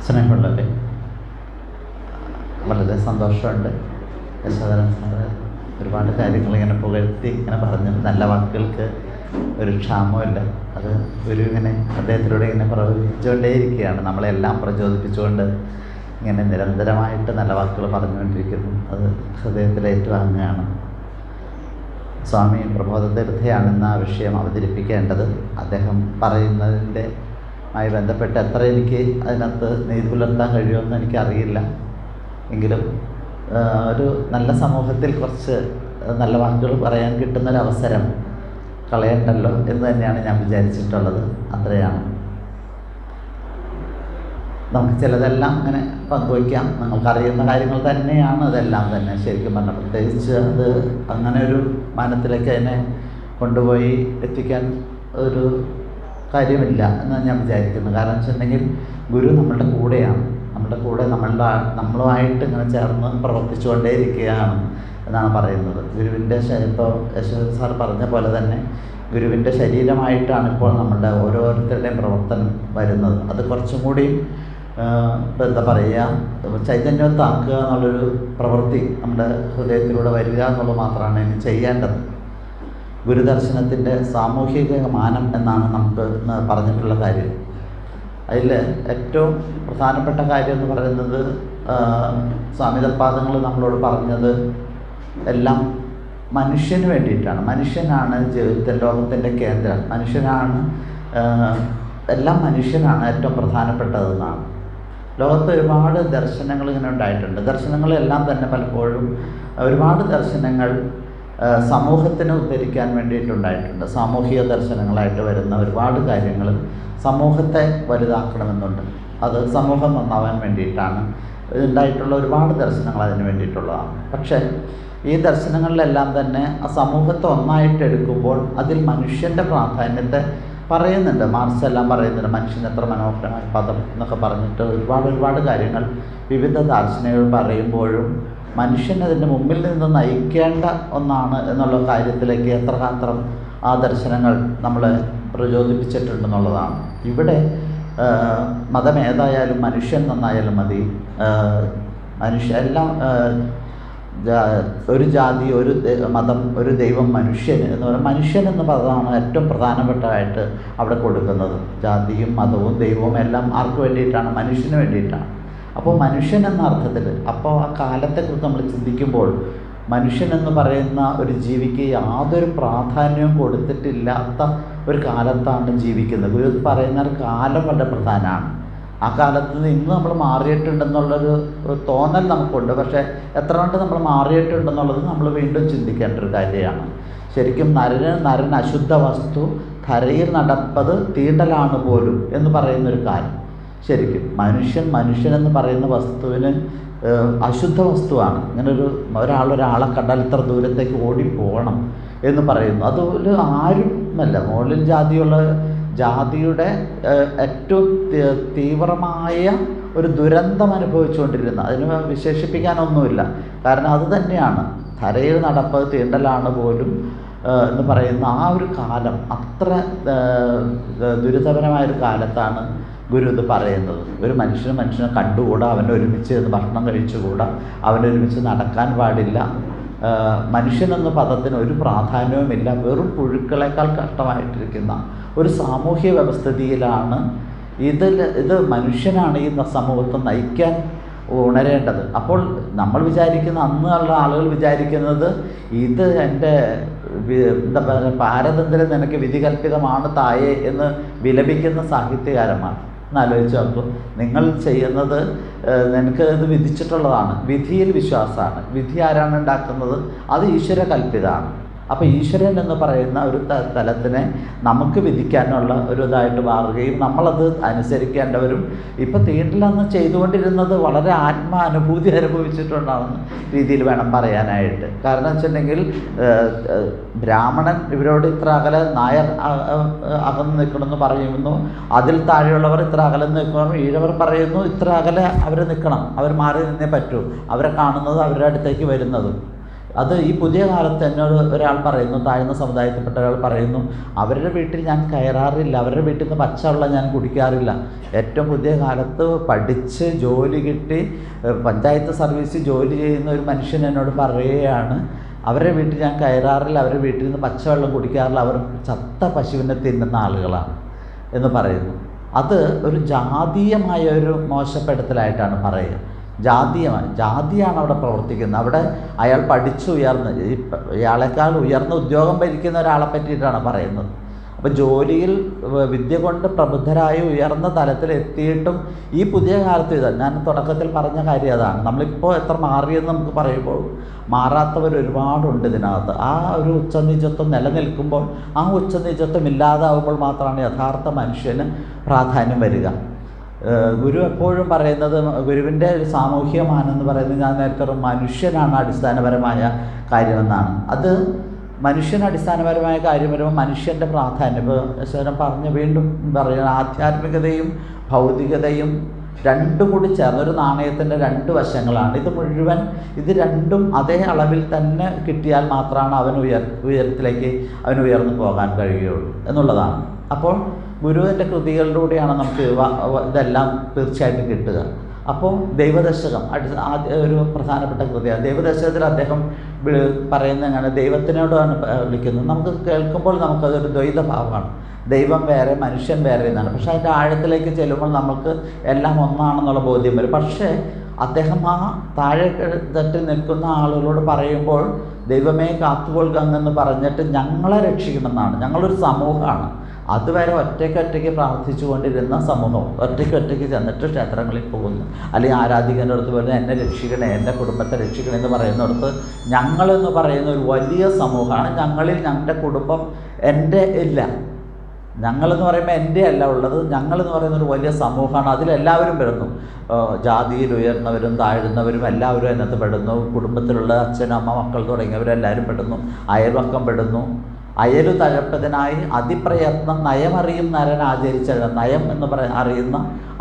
സ്നേഹമുള്ളവരെ, വളരെ സന്തോഷമുണ്ട്. യശോധരൻ സാറ് ഒരുപാട് കാര്യങ്ങൾ ഇങ്ങനെ പുകഴ്ത്തി ഇങ്ങനെ പറഞ്ഞു. നല്ല വാക്കുകൾക്ക് ഒരു ക്ഷാമമില്ല. അത് ഇങ്ങനെ അദ്ദേഹത്തിലൂടെ ഇങ്ങനെ പ്രവചിച്ചുകൊണ്ടേയിരിക്കുകയാണ്. നമ്മളെല്ലാം പ്രചോദിപ്പിച്ചുകൊണ്ട് ഇങ്ങനെ നിരന്തരമായിട്ട് നല്ല വാക്കുകൾ പറഞ്ഞുകൊണ്ടിരിക്കുന്നു. അത് ഹൃദയത്തിൽ ഏറ്റുവാങ്ങുകയാണ്. സ്വാമി പ്രബോധതീർത്ഥയാണ് ഇന്ന് ആ വിഷയം അവതരിപ്പിക്കേണ്ടത്. അദ്ദേഹം പറയുന്നതിൻ്റെ മായി ബന്ധപ്പെട്ട് എത്ര എനിക്ക് അതിനകത്ത് നീതി പുലർത്താൻ കഴിയുമെന്ന് എനിക്കറിയില്ല. എങ്കിലും ഒരു നല്ല സമൂഹത്തിൽ കുറച്ച് നല്ല വാക്കുകൾ പറയാൻ കിട്ടുന്നൊരവസരം കളയണ്ടല്ലോ എന്ന് തന്നെയാണ് ഞാൻ വിചാരിച്ചിട്ടുള്ളത്. അത്രയാണ്. നമുക്ക് ചിലതെല്ലാം അങ്ങനെ പങ്കുവയ്ക്കാം. നിങ്ങൾക്കറിയുന്ന കാര്യങ്ങൾ തന്നെയാണ് അതെല്ലാം തന്നെ. ശരിക്കും പറഞ്ഞാൽ പ്രത്യേകിച്ച് അത് അങ്ങനെ ഒരു മാനത്തിലേക്ക് അതിനെ കൊണ്ടുപോയി എത്തിക്കാൻ ഒരു കാര്യമില്ല എന്ന് ഞാൻ വിചാരിക്കുന്നു. കാരണം വെച്ചിട്ടുണ്ടെങ്കിൽ ഗുരു നമ്മളുടെ കൂടെയാണ്. നമ്മുടെ കൂടെ നമ്മളുമായിട്ട് ഇങ്ങനെ ചേർന്ന് പ്രവർത്തിച്ചുകൊണ്ടേയിരിക്കുകയാണ് എന്നാണ് പറയുന്നത്. ഗുരുവിൻ്റെ ഇപ്പോൾ യശോധരൻ സാർ പറഞ്ഞ പോലെ തന്നെ ഗുരുവിൻ്റെ ശരീരമായിട്ടാണ് ഇപ്പോൾ നമ്മളുടെ ഓരോരുത്തരുടെയും പ്രവർത്തനം വരുന്നത്. അത് കുറച്ചും കൂടി എന്താ പറയുക, ചൈതന്യത്താക്കുക എന്നുള്ളൊരു പ്രവൃത്തി നമ്മുടെ ഹൃദയത്തിലൂടെ വരിക എന്നുള്ളത് മാത്രമാണ് ഇനി ചെയ്യേണ്ടത്. ഗുരുദർശനത്തിൻ്റെ സാമൂഹിക മാനം എന്നാണ് നമുക്ക് പറഞ്ഞിട്ടുള്ള കാര്യം. അതിൽ ഏറ്റവും പ്രധാനപ്പെട്ട കാര്യം എന്ന് പറയുന്നത് സ്വാമിതപാദങ്ങൾ നമ്മളോട് പറഞ്ഞത് എല്ലാം മനുഷ്യന് വേണ്ടിയിട്ടാണ്. മനുഷ്യനാണ് ജീവിതത്തിൻ്റെ ലോകത്തിൻ്റെ കേന്ദ്രം. മനുഷ്യനാണ് എല്ലാം മനുഷ്യനാണ് ഏറ്റവും പ്രധാനപ്പെട്ടതെന്നാണ്. ലോകത്ത് ഒരുപാട് ദർശനങ്ങൾ ഇങ്ങനെ ഉണ്ടായിട്ടുണ്ട്. ദർശനങ്ങളെല്ലാം തന്നെ പലപ്പോഴും ഒരുപാട് ദർശനങ്ങൾ സമൂഹത്തിനെ ഉദ്ധരിക്കാൻ വേണ്ടിയിട്ടുണ്ടായിട്ടുണ്ട്. സാമൂഹിക ദർശനങ്ങളായിട്ട് വരുന്ന ഒരുപാട് കാര്യങ്ങൾ സമൂഹത്തെ വലുതാക്കണമെന്നുണ്ട്. അത് സമൂഹം നന്നാവാൻ വേണ്ടിയിട്ടാണ് ഉണ്ടായിട്ടുള്ള ഒരുപാട് ദർശനങ്ങൾ അതിന് വേണ്ടിയിട്ടുള്ളതാണ്. പക്ഷേ ഈ ദർശനങ്ങളിലെല്ലാം തന്നെ ആ സമൂഹത്തെ ഒന്നായിട്ട് എടുക്കുമ്പോൾ അതിൽ മനുഷ്യൻ്റെ പ്രാധാന്യത്തെ പറയുന്നുണ്ട്. മാർക്സ് എല്ലാം പറയുന്നുണ്ട്, മനുഷ്യൻ എത്ര മനോഹരമായ പദം എന്നൊക്കെ പറഞ്ഞിട്ട് ഒരുപാട് കാര്യങ്ങൾ വിവിധ ദാർശനികർ പറയുമ്പോഴും മനുഷ്യൻ അതിൻ്റെ മുമ്പിൽ നിന്ന് നയിക്കേണ്ട ഒന്നാണ് എന്നുള്ള കാര്യത്തിലേക്ക് എത്രമാത്രം ആ ദർശനങ്ങൾ നമ്മളെ പ്രചോദിപ്പിച്ചിട്ടുണ്ടെന്നുള്ളതാണ്. ഇവിടെ മതം ഏതായാലും മനുഷ്യൻ നന്നായാലും മതി. എല്ലാം ഒരു ജാതി, ഒരു മതം, ഒരു ദൈവം, മനുഷ്യൻ എന്ന് പറയുന്നത് മനുഷ്യൻ എന്ന പദമാണ് ഏറ്റവും പ്രധാനപ്പെട്ടതായിട്ട് അവിടെ കൊടുക്കുന്നത്. ജാതിയും മതവും ദൈവവും എല്ലാം ആർക്ക് വേണ്ടിയിട്ടാണ്? മനുഷ്യന് വേണ്ടിയിട്ടാണ്. അപ്പോൾ മനുഷ്യൻ എന്ന അർത്ഥത്തിൽ അപ്പോൾ ആ കാലത്തെക്കുറിച്ച് നമ്മൾ ചിന്തിക്കുമ്പോൾ മനുഷ്യൻ എന്ന് പറയുന്ന ഒരു ജീവിക്ക് യാതൊരു പ്രാധാന്യവും കൊടുത്തിട്ടില്ലാത്ത ഒരു കാലത്താണ് ജീവിക്കുന്നത്. ഗുരു പറയുന്ന ഒരു കാലം വളരെ പ്രധാനമാണ്. ആ കാലത്ത് നിന്ന് ഇന്ന് നമ്മൾ മാറിയിട്ടുണ്ടെന്നുള്ളൊരു തോന്നൽ നമുക്കുണ്ട്. പക്ഷേ എത്ര കണ്ട് നമ്മൾ മാറിയിട്ടുണ്ടെന്നുള്ളത് നമ്മൾ വീണ്ടും ചിന്തിക്കേണ്ട ഒരു കാര്യമാണ്. ശരിക്കും നരൻ അശുദ്ധ വസ്തു ധരയിൽ നടപ്പത് തീണ്ടലാണ് പോലും എന്ന് പറയുന്നൊരു കാലം. ശരിക്കും മനുഷ്യനെന്ന് പറയുന്ന വസ്തുവിന് അശുദ്ധ വസ്തുവാണ്. ഒരാളെ കണ്ടാൽ ഇത്ര ദൂരത്തേക്ക് ഓടിപ്പോകണം എന്ന് പറയുന്നു. അതുപോലെ ആരുമല്ല, മുകളിൽ ജാതിയുടെ ഏറ്റവും തീവ്രമായ ഒരു ദുരന്തം അനുഭവിച്ചുകൊണ്ടിരുന്ന, അതിന് വിശേഷിപ്പിക്കാനൊന്നുമില്ല. കാരണം അത് തന്നെയാണ് ധരയിൽ നടപ്പത് തീണ്ടലാണ് പോലും എന്ന് പറയുന്ന ആ ഒരു കാലം. അത്ര ദുരിതപരമായൊരു കാലത്താണ് ഗുരു ഇത് പറയുന്നത്. ഒരു മനുഷ്യനെ കണ്ടുകൂടാ, അവനെ ഒരുമിച്ച് ഭക്ഷണം കഴിച്ചുകൂടാ, അവനൊരുമിച്ച് നടക്കാൻ പാടില്ല. മനുഷ്യനെന്ന പദത്തിന് ഒരു പ്രാധാന്യവുമില്ല. വെറും പുഴുക്കളേക്കാൾ കഷ്ടമായിട്ടിരിക്കുന്ന ഒരു സാമൂഹ്യ വ്യവസ്ഥിതിയിലാണ് ഇത് മനുഷ്യനാണ് ഈ സമൂഹത്തെ നയിക്കാൻ ഉണരേണ്ടത്. അപ്പോൾ നമ്മൾ വിചാരിക്കുന്ന, അന്നുള്ള ആളുകൾ വിചാരിക്കുന്നത് ഇത് എൻ്റെ എന്താ പറയുക, പാരതന്ത്ര്യം നിനക്ക് വിധികൽപ്പിതമാണ് തായേ എന്ന് വിലപിക്കുന്ന സാഹിത്യകാരന്മാർ. എന്നാലോചിച്ച് നോക്കൂ, നിങ്ങൾ ചെയ്യുന്നത് നിനക്ക് ഇത് വിധിച്ചിട്ടുള്ളതാണ്. വിധിയിൽ വിശ്വാസമാണ്. വിധി ആരാണ് ഉണ്ടാക്കുന്നത്? അത് ഈശ്വര കൽപ്പിതമാണ്. അപ്പോൾ ഈശ്വരൻ എന്ന് പറയുന്ന ഒരു തലത്തിനെ നമുക്ക് വിധിക്കാനുള്ള ഒരു ഇതായിട്ട് മാറുകയും നമ്മളത് അനുസരിക്കേണ്ടവരും ഇപ്പം തീണ്ടിലന്ന് ചെയ്തുകൊണ്ടിരുന്നത് വളരെ ആത്മാനുഭൂതി അനുഭവിച്ചിട്ടുണ്ടാകുന്ന രീതിയിൽ വേണം പറയാനായിട്ട്. കാരണം വെച്ചിട്ടുണ്ടെങ്കിൽ ബ്രാഹ്മണൻ ഇവരോട് ഇത്ര അകലെ, നായർ അകന്ന് നിൽക്കണമെന്ന് പറയുന്നു, അതിൽ താഴെയുള്ളവർ ഇത്ര അകലെന്ന് നിൽക്കണം, ഈഴവർ പറയുന്നു ഇത്ര അകലെ അവർ നിൽക്കണം, അവർ മാറി നിന്നേ പറ്റൂ, അവരെ കാണുന്നത് അവരുടെ അടുത്തേക്ക് വരുന്നതും അത് ഈ പുതിയ കാലത്ത് എന്നോട് ഒരാൾ പറയുന്നു, താഴ്ന്ന സമുദായത്തിൽപ്പെട്ട ഒരാൾ പറയുന്നു, അവരുടെ വീട്ടിൽ ഞാൻ കയറാറില്ല, അവരുടെ വീട്ടിൽ നിന്ന് പച്ചവെള്ളം ഞാൻ കുടിക്കാറില്ല. ഏറ്റവും പുതിയ കാലത്ത് പഠിച്ച് ജോലി കിട്ടി പഞ്ചായത്ത് സർവീസ് ജോലി ചെയ്യുന്ന ഒരു മനുഷ്യൻ എന്നോട് പറയുകയാണ്, അവരുടെ വീട്ടിൽ ഞാൻ കയറാറില്ല, അവരുടെ വീട്ടിൽ നിന്ന് പച്ചവെള്ളം കുടിക്കാറില്ല, അവർ ചത്ത പശുവിനെ തിന്നുന്ന ആളുകളാണ് എന്ന് പറയുന്നു. അത് ഒരു ജാതീയമായ ഒരു മോശപ്പെടുത്തലായിട്ടാണ് പറയുക. ജാതിയാണ് അവിടെ പ്രവർത്തിക്കുന്നത്. അവിടെ അയാൾ പഠിച്ചുയർന്ന് ഇയാളെക്കാൾ ഉയർന്ന ഉദ്യോഗം ഭരിക്കുന്ന ഒരാളെ പറ്റിയിട്ടാണ് പറയുന്നത്. അപ്പോൾ ജോലിയിൽ വിദ്യ കൊണ്ട് പ്രബുദ്ധരായി ഉയർന്ന തലത്തിലെത്തിയിട്ടും ഈ പുതിയ കാലത്ത് ഞാൻ തുടക്കത്തിൽ പറഞ്ഞ കാര്യം അതാണ്. നമ്മളിപ്പോൾ എത്ര മാറിയെന്ന് നമുക്ക് പറയുമ്പോൾ മാറാത്തവർ ഒരുപാടുണ്ട് ഇതിനകത്ത്. ആ ഒരു ഉച്ചനീചത്വം നിലനിൽക്കുമ്പോൾ ആ ഉച്ചനീചത്വം ഇല്ലാതാവുമ്പോൾ മാത്രമാണ് യഥാർത്ഥ മനുഷ്യന് പ്രാധാന്യം വരിക. ഗുരു എപ്പോഴും പറയുന്നത്, ഗുരുവിൻ്റെ ഒരു സാമൂഹ്യ മാനം എന്ന് പറയുന്നത്, ഞാൻ നേരത്തെ മനുഷ്യനാണ് അടിസ്ഥാനപരമായ കാര്യമെന്നാണ്. അത് മനുഷ്യന് അടിസ്ഥാനപരമായ കാര്യം വരുമ്പോൾ മനുഷ്യൻ്റെ പ്രാധാന്യം, ഇപ്പോൾ ഈശ്വരൻ പറഞ്ഞ് വീണ്ടും പറയുന്ന ആധ്യാത്മികതയും ഭൗതികതയും രണ്ടും കൂടി ചേർന്ന് ഒരു നാണയത്തിൻ്റെ രണ്ട് വശങ്ങളാണ്. ഇത് രണ്ടും അതേ അളവിൽ തന്നെ കിട്ടിയാൽ മാത്രമാണ് അവൻ ഉയരത്തിലേക്ക് അവൻ ഉയർന്നു പോകാൻ കഴിയുകയുള്ളൂ എന്നുള്ളതാണ്. അപ്പോൾ ഗുരുവിൻ്റെ കൃതികളിലൂടെയാണ് നമുക്ക് ഇതെല്ലാം തീർച്ചയായിട്ടും കിട്ടുക. അപ്പോൾ ദൈവദശകം ഒരു പ്രധാനപ്പെട്ട കൃതിയാണ്. ദൈവദശകത്തിൽ അദ്ദേഹം പറയുന്നത് എങ്ങനെ, ദൈവത്തിനോടാണ് വിളിക്കുന്നത്. നമുക്ക് കേൾക്കുമ്പോൾ നമുക്കതൊരു ദ്വൈതഭാവമാണ്. ദൈവം വേറെ മനുഷ്യൻ വേറെ എന്നാണ്. പക്ഷേ അതിൻ്റെ ആഴത്തിലേക്ക് ചെല്ലുമ്പോൾ നമുക്ക് എല്ലാം ഒന്നാണെന്നുള്ള ബോധ്യം വരും. പക്ഷേ അദ്ദേഹം ആ താഴെ തട്ടിൽ നിൽക്കുന്ന ആളുകളോട് പറയുമ്പോൾ ദൈവമേ കാത്തുകൊള്ളുക എന്ന് പറഞ്ഞിട്ട് ഞങ്ങളെ രക്ഷിക്കണമെന്നാണ്. ഞങ്ങളൊരു സമൂഹമാണ്. അതുവരെ ഒറ്റയ്ക്കൊറ്റയ്ക്ക് പ്രാർത്ഥിച്ചു കൊണ്ടിരുന്ന സമൂഹം ഒറ്റയ്ക്കൊറ്റയ്ക്ക് ചെന്നിട്ട് ക്ഷേത്രങ്ങളിൽ പോകുന്നു, അല്ലെങ്കിൽ ആരാധികൻ്റെ അടുത്ത് പറയുന്നത് എന്നെ രക്ഷിക്കണേ, എൻ്റെ കുടുംബത്തെ രക്ഷിക്കണേ എന്ന് പറയുന്നിടത്ത് ഞങ്ങളെന്ന് പറയുന്ന ഒരു വലിയ സമൂഹമാണ്. ഞങ്ങളിൽ ഞങ്ങളുടെ കുടുംബം എൻ്റെ ഇല്ല. ഞങ്ങളെന്ന് പറയുമ്പോൾ എൻ്റെ അല്ല ഉള്ളത്, ഞങ്ങളെന്ന് പറയുന്ന ഒരു വലിയ സമൂഹമാണ്. അതിലെല്ലാവരും പെടുന്നു. ജാതിയിൽ ഉയർന്നവരും താഴ്ന്നവരും എല്ലാവരും അതിനകത്ത് പെടുന്നു. കുടുംബത്തിലുള്ള അച്ഛൻ അമ്മ മക്കൾ തുടങ്ങിയവരെല്ലാവരും പെടുന്നു. അയൽവക്കം പെടുന്നു. അയലു തഴപ്പതിനായി അതിപ്രയത്നം നയമറിയും നരൻ ആചരിച്ച നയം എന്ന് അറിയുന്ന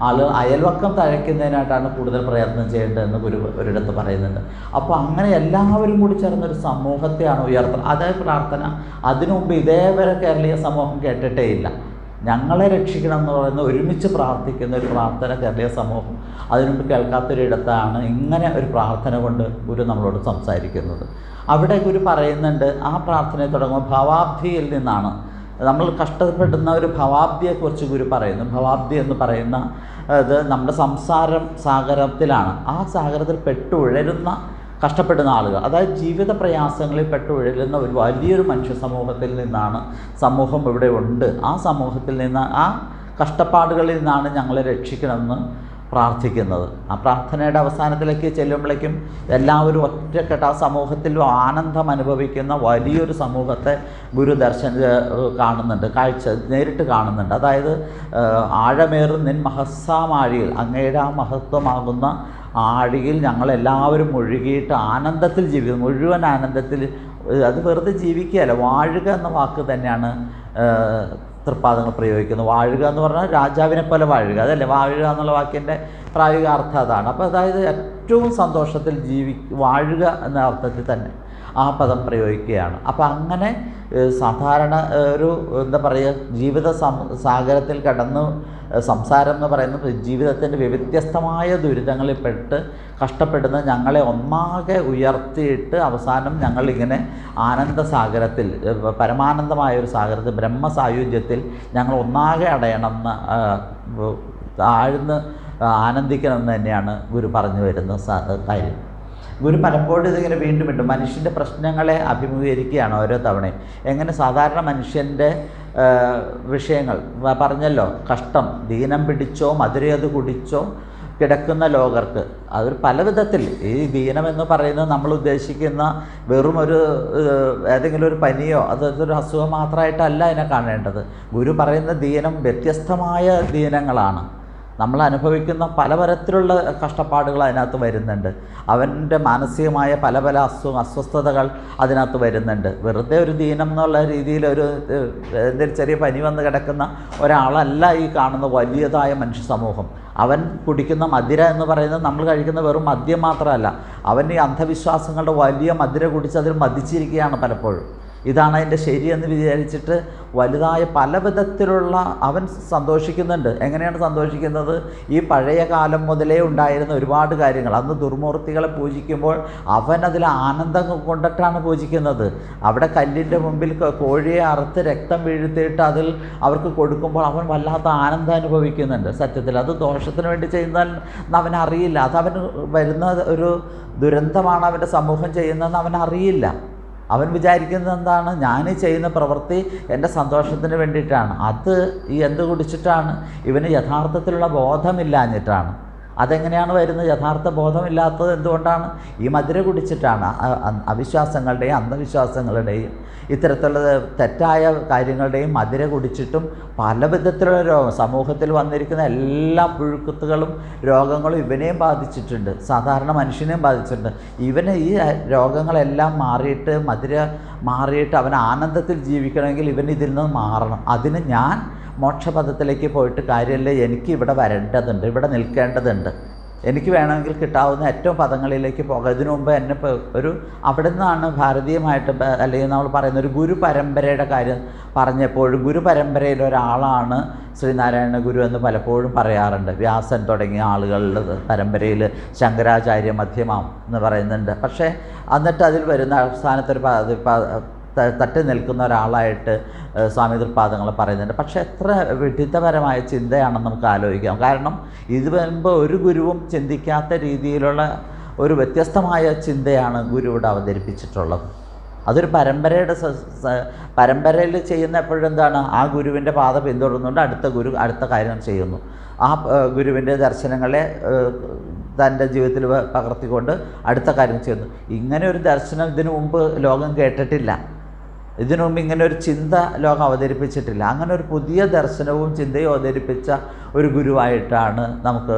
ആളുകൾ അയൽവക്കം തഴയ്ക്കുന്നതിനായിട്ടാണ് കൂടുതൽ പ്രയത്നം ചെയ്യേണ്ടതെന്ന് ഗുരു ഒരിടത്ത് പറയുന്നുണ്ട്. അപ്പോൾ അങ്ങനെ എല്ലാവരും കൂടി ചേർന്നൊരു സമൂഹത്തെയാണ് ഉയർത്തുന്നത്. അതേ പ്രാർത്ഥന അതിനു മുമ്പ് ഇതേവരെ കേരളീയ സമൂഹം കേട്ടിട്ടേ ഇല്ല. ഞങ്ങളെ രക്ഷിക്കണം എന്ന് പറയുന്ന ഒരുമിച്ച് പ്രാർത്ഥിക്കുന്ന ഒരു പ്രാർത്ഥന കേരളീയ സമൂഹം അതിനുമുമ്പ് കേൾക്കാത്തൊരിടത്താണ് ഇങ്ങനെ ഒരു പ്രാർത്ഥന കൊണ്ട് ഗുരു നമ്മളോട് സംസാരിക്കുന്നത്. അവിടെ ഗുരു പറയുന്നുണ്ട്, ആ പ്രാർത്ഥനയെ തുടങ്ങുമ്പോൾ ഭവാബ്ധിയിൽ നിന്നാണ്. നമ്മൾ കഷ്ടപ്പെടുന്ന ഒരു ഭവാബ്ധിയെക്കുറിച്ച് ഗുരു പറയുന്നു. ഭവാബ്ധി എന്ന് പറയുന്ന ഇത് നമ്മുടെ സാഗരത്തിലാണ്. ആ സാഗരത്തിൽ പെട്ടുഴരുന്ന കഷ്ടപ്പെടുന്ന ആളുകൾ, അതായത് ജീവിത പ്രയാസങ്ങളിൽ പെട്ടുഴലുന്ന ഒരു വലിയൊരു മനുഷ്യ സമൂഹത്തിൽ നിന്നാണ് സമൂഹം ഇവിടെ ഉണ്ട്. ആ സമൂഹത്തിൽ നിന്ന്, ആ കഷ്ടപ്പാടുകളിൽ നിന്നാണ് ഞങ്ങളെ രക്ഷിക്കണമെന്ന് പ്രാർത്ഥിക്കുന്നത്. ആ പ്രാർത്ഥനയുടെ അവസാനത്തിലേക്ക് ചെല്ലുമ്പോഴേക്കും എല്ലാവരും ഒറ്റക്കെട്ട ആ സമൂഹത്തിൽ ആനന്ദം അനുഭവിക്കുന്ന വലിയൊരു സമൂഹത്തെ ഗുരു കാണുന്നുണ്ട്, നേരിട്ട് കാണുന്നുണ്ട്. അതായത് ആഴമേറും നിൻ മഹസ്സാമാഴിയിൽ, അങ്ങയുടെ ആ മഹത്വമാകുന്ന ആഴിയിൽ ഞങ്ങളെല്ലാവരും മുഴുകിയിട്ട് ആനന്ദത്തിൽ ജീവിക്കുന്നു. മുഴുവൻ ആനന്ദത്തിൽ, അത് വെറുതെ ജീവിക്കുകയല്ല, വാഴുക എന്ന വാക്ക് തന്നെയാണ് തൃപ്പാദങ്ങൾ പ്രയോഗിക്കുന്നത്. വാഴുക എന്ന് പറഞ്ഞാൽ രാജാവിനെ പോലെ വാഴുക, അതല്ലേ വാഴുക എന്നുള്ള വാക്കിൻ്റെ പ്രായോഗിക അർത്ഥം അതാണ്. അപ്പോൾ അതായത് ഏറ്റവും സന്തോഷത്തിൽ വാഴുക എന്ന അർത്ഥത്തിൽ തന്നെ ആ പദം പ്രയോഗിക്കുകയാണ്. അപ്പോൾ അങ്ങനെ സാധാരണ ഒരു എന്താ പറയുക, ജീവിത സാഗരത്തിൽ കടന്ന് സംസാരം എന്ന് പറയുന്നത് ജീവിതത്തിൻ്റെ വ്യത്യസ്തമായ ദുരിതങ്ങളിൽ പെട്ട് കഷ്ടപ്പെടുന്ന ഞങ്ങളെ ഒന്നാകെ ഉയർത്തിയിട്ട് അവസാനം ഞങ്ങളിങ്ങനെ ആനന്ദസാഗരത്തിൽ, പരമാനന്ദമായ ഒരു സാഗരത്തിൽ, ബ്രഹ്മസായുജ്യത്തിൽ ഞങ്ങൾ ഒന്നാകെ അടയണമെന്ന്, താഴ്ന്ന് ആനന്ദിക്കണമെന്ന് തന്നെയാണ് ഗുരു പറഞ്ഞു വരുന്ന കാര്യം. ഗുരു പലപ്പോഴും ഇതിങ്ങനെ വീണ്ടും മനുഷ്യൻ്റെ പ്രശ്നങ്ങളെ അഭിമുഖീകരിക്കുകയാണ് ഓരോ തവണയും. എങ്ങനെ സാധാരണ മനുഷ്യൻ്റെ വിഷയങ്ങൾ പറഞ്ഞല്ലോ, കഷ്ടം, ദീനം പിടിച്ചോ മധുരയത് കുടിച്ചോ കിടക്കുന്ന ലോകർക്ക്, അതൊരു പല വിധത്തിൽ. ഈ ദീനം എന്ന് പറയുന്നത് നമ്മൾ ഉദ്ദേശിക്കുന്ന വെറും ഒരു ഏതെങ്കിലും ഒരു പനിയോ അതൊരു അസുഖം മാത്രമായിട്ടല്ല അതിനെ കാണേണ്ടത്. ഗുരു പറയുന്ന ദീനം വ്യത്യസ്തമായ ദീനങ്ങളാണ്. നമ്മൾ അനുഭവിക്കുന്ന പലതരത്തിലുള്ള കഷ്ടപ്പാടുകൾ അതിനകത്ത് വരുന്നുണ്ട്. അവൻ്റെ മാനസികമായ പല പല അസ്വസ്ഥതകൾ അതിനകത്ത് വരുന്നുണ്ട്. വെറുതെ ഒരു ദീനം എന്നുള്ള രീതിയിൽ എന്തൊരു ചെറിയ പനി വന്ന് കിടക്കുന്ന ഒരാളല്ല ഈ കാണുന്ന വലിയതായ മനുഷ്യ സമൂഹം. അവൻ കുടിക്കുന്ന മദിര എന്ന് പറയുന്നത് നമ്മൾ കഴിക്കുന്ന വെറും മദ്യം മാത്രമല്ല, അവൻ ഈ അന്ധവിശ്വാസങ്ങളുടെ വലിയ മദിര കുടിച്ച് അതിൽ മതിച്ചിരിക്കുകയാണ് പലപ്പോഴും. ഇതാണ് അതിൻ്റെ ശരിയെന്ന് വിചാരിച്ചിട്ട് വലുതായ പല വിധത്തിലുള്ള അവൻ സന്തോഷിക്കുന്നുണ്ട്. എങ്ങനെയാണ് സന്തോഷിക്കുന്നത്? ഈ പഴയ കാലം മുതലേ ഉണ്ടായിരുന്ന ഒരുപാട് കാര്യങ്ങൾ, അന്ന് ദുർമൂർത്തികളെ പൂജിക്കുമ്പോൾ അവൻ അതിൽ ആനന്ദം കൊണ്ടിട്ടാണ് പൂജിക്കുന്നത്. അവിടെ കല്ലിൻ്റെ മുമ്പിൽ കോഴിയെ അറുത്ത് രക്തം വീഴ്ത്തിയിട്ട് അതിൽ അവർക്ക് കൊടുക്കുമ്പോൾ അവൻ വല്ലാത്ത ആനന്ദം അനുഭവിക്കുന്നുണ്ട്. സത്യത്തിൽ അത് ദോഷത്തിന് വേണ്ടി ചെയ്യുന്നതെന്ന് അവനറിയില്ല. അതവന് വരുന്ന ഒരു ദുരന്തമാണ് അവൻ്റെ സമൂഹം ചെയ്യുന്നതെന്ന് അവനറിയില്ല. അവൻ വിചാരിക്കുന്നത് എന്താണ്? ഞാൻ ചെയ്യുന്ന പ്രവൃത്തി എൻ്റെ സന്തോഷത്തിന് വേണ്ടിയിട്ടാണ്. അത് ഈ എന്ത് കുടിച്ചിട്ടാണ്? ഇവന് യഥാർത്ഥത്തിലുള്ള ബോധമില്ലാഞ്ഞിട്ടാണ്. അതെങ്ങനെയാണ് വരുന്നത്? യഥാർത്ഥ ബോധമില്ലാത്തത് എന്തുകൊണ്ടാണ്? ഈ മധുര കുടിച്ചിട്ടാണ്. അവിശ്വാസങ്ങളുടെയും അന്ധവിശ്വാസങ്ങളുടെയും ഇത്തരത്തിലുള്ള തെറ്റായ കാര്യങ്ങളുടെയും മധുര കുടിച്ചിട്ടും പല വിധത്തിലുള്ള രോഗം സമൂഹത്തിൽ വന്നിരിക്കുന്ന എല്ലാ പുഴുക്കുത്തുകളും രോഗങ്ങളും ഇവനെയും ബാധിച്ചിട്ടുണ്ട്, സാധാരണ മനുഷ്യനെയും ബാധിച്ചിട്ടുണ്ട്. ഇവന് ഈ രോഗങ്ങളെല്ലാം മാറിയിട്ട് മധുര മാറിയിട്ട് അവൻ ആനന്ദത്തിൽ ജീവിക്കണമെങ്കിൽ ഇവൻ ഇതിൽ നിന്ന് മാറണം. അതിന് ഞാൻ മോക്ഷപഥത്തിലേക്ക് പോയിട്ട് കാര്യമില്ല, എനിക്ക് ഇവിടെ വരേണ്ടതുണ്ട്, ഇവിടെ നിൽക്കേണ്ടതുണ്ട്, എനിക്ക് വേണമെങ്കിൽ കിട്ടാവുന്ന ഏറ്റവും പദങ്ങളിലേക്ക് പോകാം. ഇതിനു മുമ്പ് എന്നെ അവിടെ നിന്നാണ് ഭാരതീയമായിട്ട് അല്ലെങ്കിൽ നമ്മൾ പറയുന്ന ഒരു ഗുരു പരമ്പരയുടെ കാര്യം പറഞ്ഞപ്പോഴും ഗുരു പരമ്പരയിൽ ഒരാളാണ് ശ്രീനാരായണ ഗുരു എന്ന് പലപ്പോഴും പറയാറുണ്ട്. വ്യാസൻ തുടങ്ങിയ ആളുകളുടെ പരമ്പരയിൽ ശങ്കരാചാര്യ മധ്യമം എന്ന് പറയുന്നുണ്ട്. പക്ഷേ എന്നിട്ട് അതിൽ വരുന്ന അവസാനത്തൊരു തട്ടി നിൽക്കുന്ന ഒരാളായിട്ട് സ്വാമി തൃപ്പാദങ്ങൾ പറയുന്നുണ്ട്. പക്ഷേ എത്ര വിഡിത്തപരമായ ചിന്തയാണെന്ന് നമുക്ക് ആലോചിക്കാം. കാരണം ഇത് വരുമ്പോൾ ഒരു ഗുരുവും ചിന്തിക്കാത്ത രീതിയിലുള്ള ഒരു വ്യത്യസ്തമായ ചിന്തയാണ് ഗുരു ഇവിടെ അവതരിപ്പിച്ചിട്ടുള്ളത്. അതൊരു പരമ്പരയിൽ ചെയ്യുന്ന എപ്പോഴും എന്താണ്? ആ ഗുരുവിൻ്റെ പാത പിന്തുടർന്നുകൊണ്ട് അടുത്ത ഗുരു അടുത്ത കാര്യം ചെയ്യുന്നു. ആ ഗുരുവിൻ്റെ ദർശനങ്ങളെ തൻ്റെ ജീവിതത്തിൽ പകർത്തിക്കൊണ്ട് അടുത്ത കാര്യം ചെയ്യുന്നു. ഇങ്ങനെ ഒരു ദർശനം ഇതിനു മുമ്പ് ലോകം കേട്ടിട്ടില്ല. ഇതിനു മുമ്പ് ഇങ്ങനെ ഒരു ചിന്ത ലോകം അവതരിപ്പിച്ചിട്ടില്ല. അങ്ങനെ ഒരു പുതിയ ദർശനവും ചിന്തയും അവതരിപ്പിച്ച ഒരു ഗുരുവായിട്ടാണ് നമുക്ക്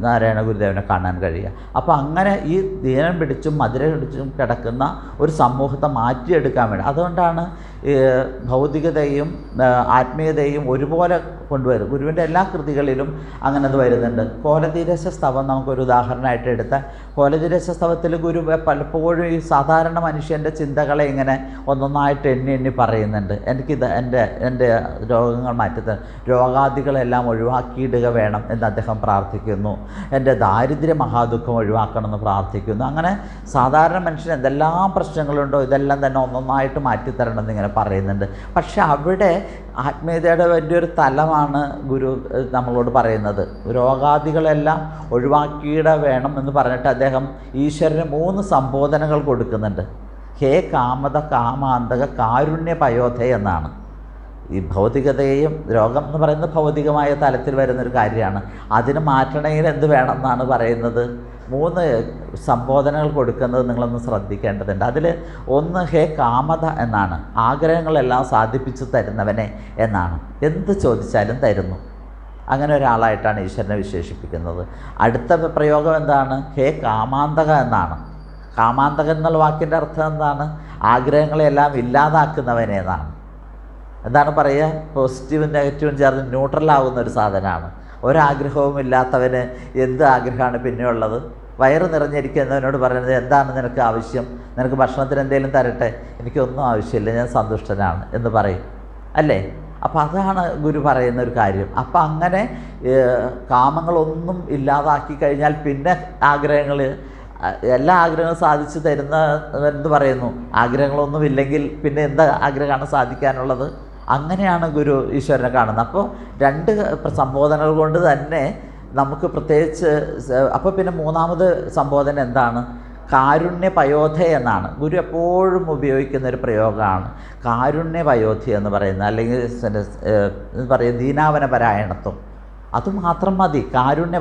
നാരായണ ഗുരുദേവനെ കാണാൻ കഴിയുക. അപ്പോൾ അങ്ങനെ ഈ ദീനം പിടിച്ചും മധുര പിടിച്ചും കിടക്കുന്ന ഒരു സമൂഹത്തെ മാറ്റിയെടുക്കാൻ വേണ്ടി, അതുകൊണ്ടാണ് ഭൗതികതയും ആത്മീയതയും ഒരുപോലെ കൊണ്ടുവരും. ഗുരുവിൻ്റെ എല്ലാ കൃതികളിലും അങ്ങനെ അത് വരുന്നുണ്ട്. കോലതീരശ സ്തവം നമുക്കൊരു ഉദാഹരണമായിട്ട് എടുത്താൽ, കോലതീരശ സ്തവത്തിൽ ഗുരു പലപ്പോഴും ഈ സാധാരണ മനുഷ്യൻ്റെ ചിന്തകളെ ഇങ്ങനെ ഒന്നൊന്നായിട്ട് എണ്ണി പറയുന്നുണ്ട്. എനിക്കിത് എൻ്റെ രോഗങ്ങൾ മാറ്റിത്തരാം, രോഗാദികളെല്ലാം ഒഴിവാക്കിയിടുക വേണം എന്ന് അദ്ദേഹം പ്രാർത്ഥിക്കുന്നു. എൻ്റെ ദാരിദ്ര്യ മഹാദുഃഖം ഒഴിവാക്കണമെന്ന് പ്രാർത്ഥിക്കുന്നു. അങ്ങനെ സാധാരണ മനുഷ്യന് എന്തെല്ലാം പ്രശ്നങ്ങളുണ്ടോ ഇതെല്ലാം തന്നെ ഒന്നൊന്നായിട്ട് മാറ്റിത്തരണം എന്നിങ്ങനെ പറയുന്നുണ്ട്. പക്ഷെ അവിടെ ആത്മീയതയുടെ വലിയൊരു തലമാണ് ഗുരു നമ്മളോട് പറയുന്നത്. രോഗാദികളെല്ലാം ഒഴിവാക്കിയിട വേണം എന്ന് പറഞ്ഞിട്ട് അദ്ദേഹം ഈശ്വരന് 3 സംബോധനകൾ കൊടുക്കുന്നുണ്ട്. ഹേ കാമത കാമാന്തക കാരുണ്യ പയോധ എന്നാണ്. ഈ ഭൗതികതയും രോഗം എന്ന് പറയുന്നത് ഭൗതികമായ തലത്തിൽ വരുന്നൊരു കാര്യമാണ്. അതിന് മാറ്റണമെങ്കിൽ എന്ത് വേണം എന്നാണ് പറയുന്നത്. 3 സംബോധനകൾ കൊടുക്കുന്നത് നിങ്ങളൊന്ന് ശ്രദ്ധിക്കേണ്ടതുണ്ട്. അതിൽ ഒന്ന് ഹേ കാമത എന്നാണ്, ആഗ്രഹങ്ങളെല്ലാം സാധിപ്പിച്ചു തരുന്നവനെ എന്നാണ്. എന്ത് ചോദിച്ചാലും തരുന്നു. അങ്ങനെ ഒരാളായിട്ടാണ് ഈശ്വരനെ വിശേഷിപ്പിക്കുന്നത്. അടുത്ത പ്രയോഗം എന്താണ്? ഹേ കാമാന്തക എന്നാണ്. കാമാന്തകൻ എന്നുള്ള വാക്കിൻ്റെ അർത്ഥം എന്താണ്? ആഗ്രഹങ്ങളെല്ലാം ഇല്ലാതാക്കുന്നവനെ എന്നാണ്. എന്താണ് പറയുക? പോസിറ്റീവും നെഗറ്റീവും ചേർന്ന് ന്യൂട്രലാവുന്ന ഒരു സാധനമാണ്. ഒരാഗ്രഹവും ഇല്ലാത്തവന് എന്ത് ആഗ്രഹമാണ് പിന്നെ ഉള്ളത്? വയറ് നിറഞ്ഞിരിക്കുന്നവനോട് പറയുന്നത് എന്താണ് നിനക്ക് ആവശ്യം? നിനക്ക് ഭക്ഷണത്തിന് എന്തെങ്കിലും തരട്ടെ? എനിക്കൊന്നും ആവശ്യമില്ല, ഞാൻ സന്തുഷ്ടനാണ് എന്ന് പറയും അല്ലേ? അപ്പോൾ അതാണ് ഗുരു പറയുന്ന ഒരു കാര്യം. അപ്പം അങ്ങനെ കാമങ്ങളൊന്നും ഇല്ലാതാക്കി കഴിഞ്ഞാൽ പിന്നെ ആഗ്രഹങ്ങൾ, എല്ലാ ആഗ്രഹങ്ങളും സാധിച്ചു തരുന്ന എന്ത് പറയുന്നു? ആഗ്രഹങ്ങളൊന്നും ഇല്ലെങ്കിൽ പിന്നെ എന്താ ആഗ്രഹമാണ് സാധിക്കാനുള്ളത്? അങ്ങനെയാണ് ഗുരു ഈശ്വരനെ കാണുന്നത്. അപ്പോൾ 2 സംബോധനകൾ കൊണ്ട് തന്നെ നമുക്ക് പ്രത്യേകിച്ച്. അപ്പോൾ പിന്നെ 3ാമത് സംബോധന എന്താണ്? കാരുണ്യ പയോധ എന്നാണ്. ഗുരു എപ്പോഴും ഉപയോഗിക്കുന്നൊരു പ്രയോഗമാണ് കാരുണ്യ പയോധി എന്ന് പറയുന്നത്, അല്ലെങ്കിൽ പറയുക ദീനാവന പരായണത്വം. അതുമാത്രം മതി. കാരുണ്യ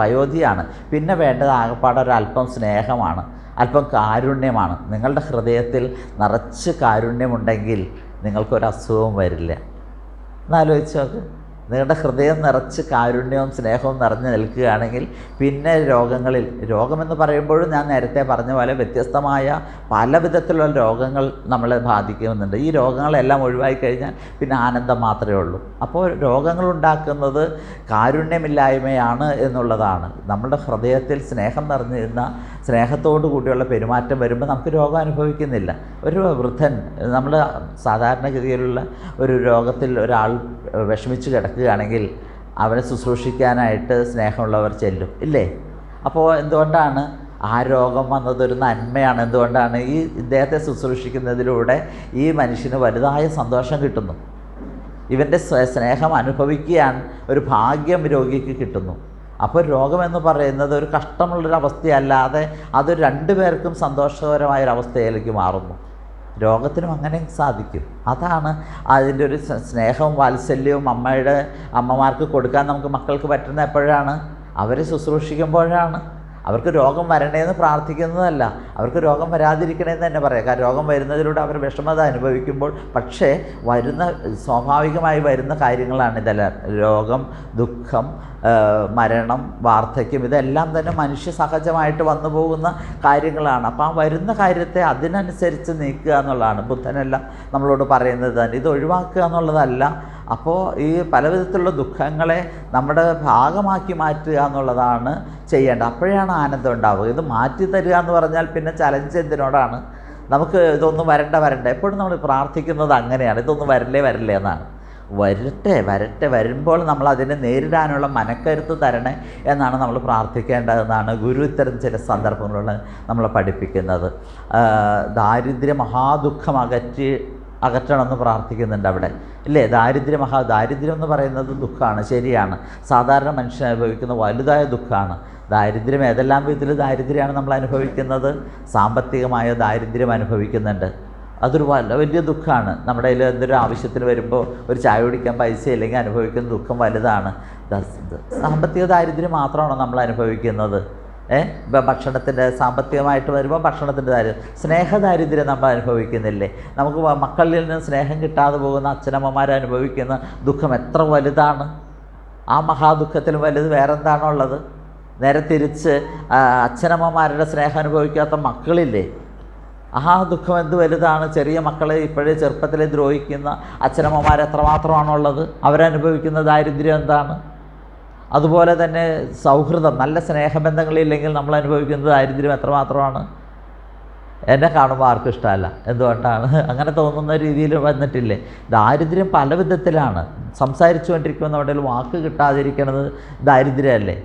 പയോധിയാണ്. പിന്നെ വേണ്ടത് ആകപ്പാടെ ഒരല്പം സ്നേഹമാണ്, അല്പം കാരുണ്യമാണ്. നിങ്ങളുടെ ഹൃദയത്തിൽ നിറച്ച് കാരുണ്യമുണ്ടെങ്കിൽ നിങ്ങൾക്കൊരസുഖവും വരില്ല. എന്നാലോചിച്ച് നോക്ക്. നിങ്ങളുടെ ഹൃദയം നിറച്ച് കാരുണ്യവും സ്നേഹവും നിറഞ്ഞു നിൽക്കുകയാണെങ്കിൽ പിന്നെ രോഗമെന്ന് പറയുമ്പോഴും ഞാൻ നേരത്തെ പറഞ്ഞ പോലെ വ്യത്യസ്തമായ പല വിധത്തിലുള്ള രോഗങ്ങൾ നമ്മളെ ബാധിക്കുന്നുണ്ട്. ഈ രോഗങ്ങളെല്ലാം ഒഴിവായി കഴിഞ്ഞാൽ പിന്നെ ആനന്ദം മാത്രമേ ഉള്ളൂ. അപ്പോൾ രോഗങ്ങളുണ്ടാക്കുന്നത് കാരുണ്യമില്ലായ്മയാണ് എന്നുള്ളതാണ്. നമ്മുടെ ഹൃദയത്തിൽ സ്നേഹം നിറഞ്ഞിരുന്ന സ്നേഹത്തോടു കൂടിയുള്ള പെരുമാറ്റം വരുമ്പോൾ നമുക്ക് രോഗം അനുഭവിക്കുന്നില്ല. ഒരു വൃദ്ധൻ, നമ്മൾ സാധാരണഗതിയിലുള്ള ഒരു രോഗത്തിൽ ഒരാൾ വിഷമിച്ച് കിടക്കുകയാണെങ്കിൽ അവരെ ശുശ്രൂഷിക്കാനായിട്ട് സ്നേഹമുള്ളവർ ചെല്ലും, ഇല്ലേ? അപ്പോൾ എന്തുകൊണ്ടാണ് ആ രോഗം വന്നതൊരു നന്മയാണ്? എന്തുകൊണ്ടാണ്? ഈ ഇദ്ദേഹത്തെ ശുശ്രൂഷിക്കുന്നതിലൂടെ ഈ മനുഷ്യന് വലുതായ സന്തോഷം കിട്ടുന്നു. ഇവൻ്റെ സ്നേഹം അനുഭവിക്കാൻ ഒരു ഭാഗ്യം രോഗിക്ക് കിട്ടുന്നു. അപ്പോൾ രോഗമെന്ന് പറയുന്നത് ഒരു കഷ്ടമുള്ളൊരവസ്ഥയല്ലാതെ അത് രണ്ടുപേർക്കും സന്തോഷകരമായൊരവസ്ഥയിലേക്ക് മാറുന്നു. രോഗത്തിനും അങ്ങനെ സാധിക്കും. അതാണ് അതിൻ്റെ ഒരു സ്നേഹവും വാത്സല്യവും അമ്മമാർക്ക് കൊടുക്കാൻ നമുക്ക് മക്കൾക്ക് പറ്റുന്ന എപ്പോഴാണ്? അവരെ ശുശ്രൂഷിക്കുമ്പോഴാണ്. അവർക്ക് രോഗം വരണേന്ന് പ്രാർത്ഥിക്കുന്നതല്ല, അവർക്ക് രോഗം വരാതിരിക്കണമെന്ന് തന്നെ പറയാം. കാരണം രോഗം വരുന്നതിലൂടെ അവർ വിഷമത അനുഭവിക്കുമ്പോൾ പക്ഷേ സ്വാഭാവികമായി വരുന്ന കാര്യങ്ങളാണ് ഇതെല്ലാം. രോഗം, ദുഃഖം, മരണം, വാർദ്ധക്യം, ഇതെല്ലാം തന്നെ മനുഷ്യ സഹജമായിട്ട് വന്നു പോകുന്ന കാര്യങ്ങളാണ്. അപ്പോൾ ആ വരുന്ന കാര്യത്തെ അതിനനുസരിച്ച് നീക്കുക എന്നുള്ളതാണ് ബുദ്ധനെല്ലാം നമ്മളോട് പറയുന്നത് തന്നെ. ഇത് ഒഴിവാക്കുക എന്നുള്ളതല്ല. അപ്പോൾ ഈ പലവിധത്തിലുള്ള ദുഃഖങ്ങളെ നമ്മുടെ ഭാഗമാക്കി മാറ്റുക എന്നുള്ളതാണ് ചെയ്യേണ്ടത്. അപ്പോഴാണ് ആനന്ദം ഉണ്ടാവുക. ഇത് മാറ്റി തരിക എന്ന് പറഞ്ഞാൽ പിന്നെ ചലഞ്ച് എന്തിനോടാണ്? നമുക്ക് ഇതൊന്നും വരണ്ട. എപ്പോഴും നമ്മൾ പ്രാർത്ഥിക്കുന്നത് അങ്ങനെയാണ്, ഇതൊന്നും വരല്ലേ എന്നാണ്. വരട്ടെ വരുമ്പോൾ നമ്മൾ അതിനെ നേരിടാനുള്ള മനക്കരുത്ത് തരണേ എന്നാണ് നമ്മൾ പ്രാർത്ഥിക്കേണ്ടതെന്നാണ് ഗുരു ഇത്തരം ചില സന്ദർഭങ്ങളിൽ നമ്മളെ പഠിപ്പിക്കുന്നത്. ദാരിദ്ര്യ മഹാദുഃഖം അകറ്റണമെന്ന് പ്രാർത്ഥിക്കുന്നുണ്ട് അവിടെ, ഇല്ലേ? ദാരിദ്ര്യം എന്ന് പറയുന്നത് ദുഃഖമാണ്, ശരിയാണ്. സാധാരണ മനുഷ്യൻ അനുഭവിക്കുന്ന വലുതായ ദുഃഖമാണ് ദാരിദ്ര്യം. ഏതെല്ലാം വിധത്തിൽ ദാരിദ്ര്യമാണ് നമ്മൾ അനുഭവിക്കുന്നത്? സാമ്പത്തികമായ ദാരിദ്ര്യം അനുഭവിക്കുന്നുണ്ട്. അതൊരു വലിയ ദുഃഖമാണ്. നമ്മുടെ കയ്യിൽ എന്തൊരു ആവശ്യത്തിന് വരുമ്പോൾ ഒരു ചായ കുടിക്കാൻ പൈസ ഇല്ലെങ്കിൽ അനുഭവിക്കുന്ന ദുഃഖം വലുതാണ്. സാമ്പത്തിക ദാരിദ്ര്യം മാത്രമാണോ നമ്മൾ അനുഭവിക്കുന്നത്? ഭക്ഷണത്തിൻ്റെ സാമ്പത്തികമായിട്ട് വരുമ്പോൾ ഭക്ഷണത്തിൻ്റെ ദാരിദ്ര്യം, സ്നേഹദാരിദ്ര്യം നമ്മൾ അനുഭവിക്കുന്നില്ലേ? നമുക്ക് മക്കളിൽ നിന്ന് സ്നേഹം കിട്ടാതെ പോകുന്ന അച്ഛനമ്മമാർ അനുഭവിക്കുന്ന ദുഃഖം എത്ര വലുതാണ്! ആ മഹാദുഃഖത്തിൽ വലുത് വേറെന്താണോ ഉള്ളത്? നേരെ തിരിച്ച് അച്ഛനമ്മമാരുടെ സ്നേഹം അനുഭവിക്കാത്ത മക്കളില്ലേ? ആ ദുഃഖം എന്ത് വലുതാണ്! ചെറിയ മക്കളെ ഇപ്പോഴേ ചെറുപ്പത്തിലെ ദ്രോഹിക്കുന്ന അച്ഛനമ്മമാർ എത്രമാത്രമാണുള്ളത്? അവരനുഭവിക്കുന്ന ദാരിദ്ര്യം എന്താണ്? അതുപോലെ തന്നെ സൗഹൃദം, നല്ല സ്നേഹബന്ധങ്ങളില്ലെങ്കിൽ നമ്മൾ അനുഭവിക്കുന്ന ദാരിദ്ര്യം എത്രമാത്രമാണ്? എന്നെ കാണുമ്പോൾ ആർക്കും ഇഷ്ടമല്ല. എന്തുകൊണ്ടാണ് അങ്ങനെ തോന്നുന്ന രീതിയിൽ വന്നിട്ടില്ലേ? ദാരിദ്ര്യം പല വിധത്തിലാണ്. സംസാരിച്ചു കൊണ്ടിരിക്കുമ്പോൾ നമ്മുടെ വാക്ക് കിട്ടാതിരിക്കുന്നത് ദാരിദ്ര്യമല്ലേ?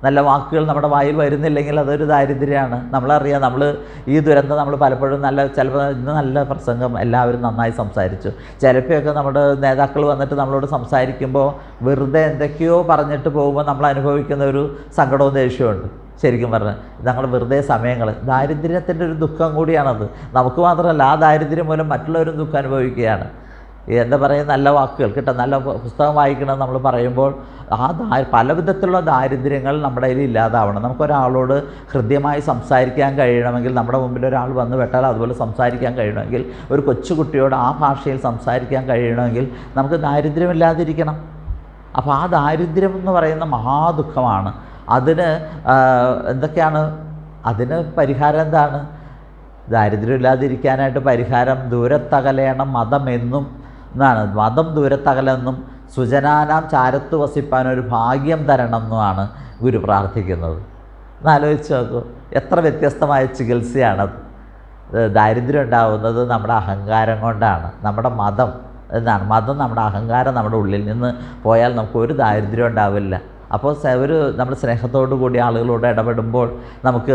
നല്ല വാക്കുകൾ നമ്മുടെ വായിൽ വരുന്നില്ലെങ്കിൽ അതൊരു ദാരിദ്ര്യമാണ്. നമ്മളറിയാം, നമ്മൾ ഈ ദുരന്തം നമ്മൾ പലപ്പോഴും ചിലപ്പോൾ ഇന്ന് നല്ല പ്രസംഗം, എല്ലാവരും നന്നായി സംസാരിച്ചു. ചിലപ്പോഴൊക്കെ നമ്മുടെ നേതാക്കൾ വന്നിട്ട് നമ്മളോട് സംസാരിക്കുമ്പോൾ വെറുതെ എന്തൊക്കെയോ പറഞ്ഞിട്ട് പോകുമ്പോൾ നമ്മൾ അനുഭവിക്കുന്ന ഒരു സങ്കടവും ദേഷ്യമുണ്ട്. ശരിക്കും പറഞ്ഞാൽ ഞങ്ങൾ വെറുതെ സമയങ്ങൾ, ദാരിദ്ര്യത്തിൻ്റെ ഒരു ദുഃഖം കൂടിയാണത്. നമുക്ക് മാത്രമല്ല, ആ ദാരിദ്ര്യം മൂലം മറ്റുള്ളവരും ദുഃഖം അനുഭവിക്കുകയാണ്. എന്താ പറയുക, നല്ല വാക്കുകൾ കിട്ടാം, നല്ല പുസ്തകം വായിക്കണം നമ്മൾ പറയുമ്പോൾ പല വിധത്തിലുള്ള ദാരിദ്ര്യങ്ങൾ നമ്മുടെ കയ്യിൽ ഇല്ലാതാവണം. നമുക്കൊരാളോട് ഹൃദ്യമായി സംസാരിക്കാൻ കഴിയണമെങ്കിൽ, നമ്മുടെ മുമ്പിൽ ഒരാൾ വന്ന് പെട്ടാൽ അതുപോലെ സംസാരിക്കാൻ കഴിയണമെങ്കിൽ, ഒരു കൊച്ചുകുട്ടിയോട് ആ ഭാഷയിൽ സംസാരിക്കാൻ കഴിയണമെങ്കിൽ നമുക്ക് ദാരിദ്ര്യമില്ലാതിരിക്കണം. അപ്പോൾ ആ ദാരിദ്ര്യം എന്ന് പറയുന്ന മഹാദുഃഖമാണ്. അതിന് എന്തൊക്കെയാണ്? അതിന് പരിഹാരം എന്താണ്? ദാരിദ്ര്യം ഇല്ലാതിരിക്കാനായിട്ട് പരിഹാരം ദൂരത്തകലേണം മതമെന്നും എന്നാണ്. മതം ദൂരത്തകലെന്നും സുജനാനാം ചാരത്ത് വസിപ്പാനൊരു ഭാഗ്യം തരണം എന്നുമാണ് ഗുരു പ്രാർത്ഥിക്കുന്നത്. എന്നാലോചിച്ച് നോക്കൂ, എത്ര വ്യത്യസ്തമായ ചികിത്സയാണത്. ദാരിദ്ര്യം ഉണ്ടാവുന്നത് നമ്മുടെ അഹങ്കാരം കൊണ്ടാണ്. നമ്മുടെ മതം നമ്മുടെ അഹങ്കാരം നമ്മുടെ ഉള്ളിൽ നിന്ന് പോയാൽ നമുക്കൊരു ദാരിദ്ര്യം ഉണ്ടാവില്ല. അപ്പോൾ നമ്മൾ സ്നേഹത്തോടു കൂടി ആളുകളോട് ഇടപെടുമ്പോൾ നമുക്ക്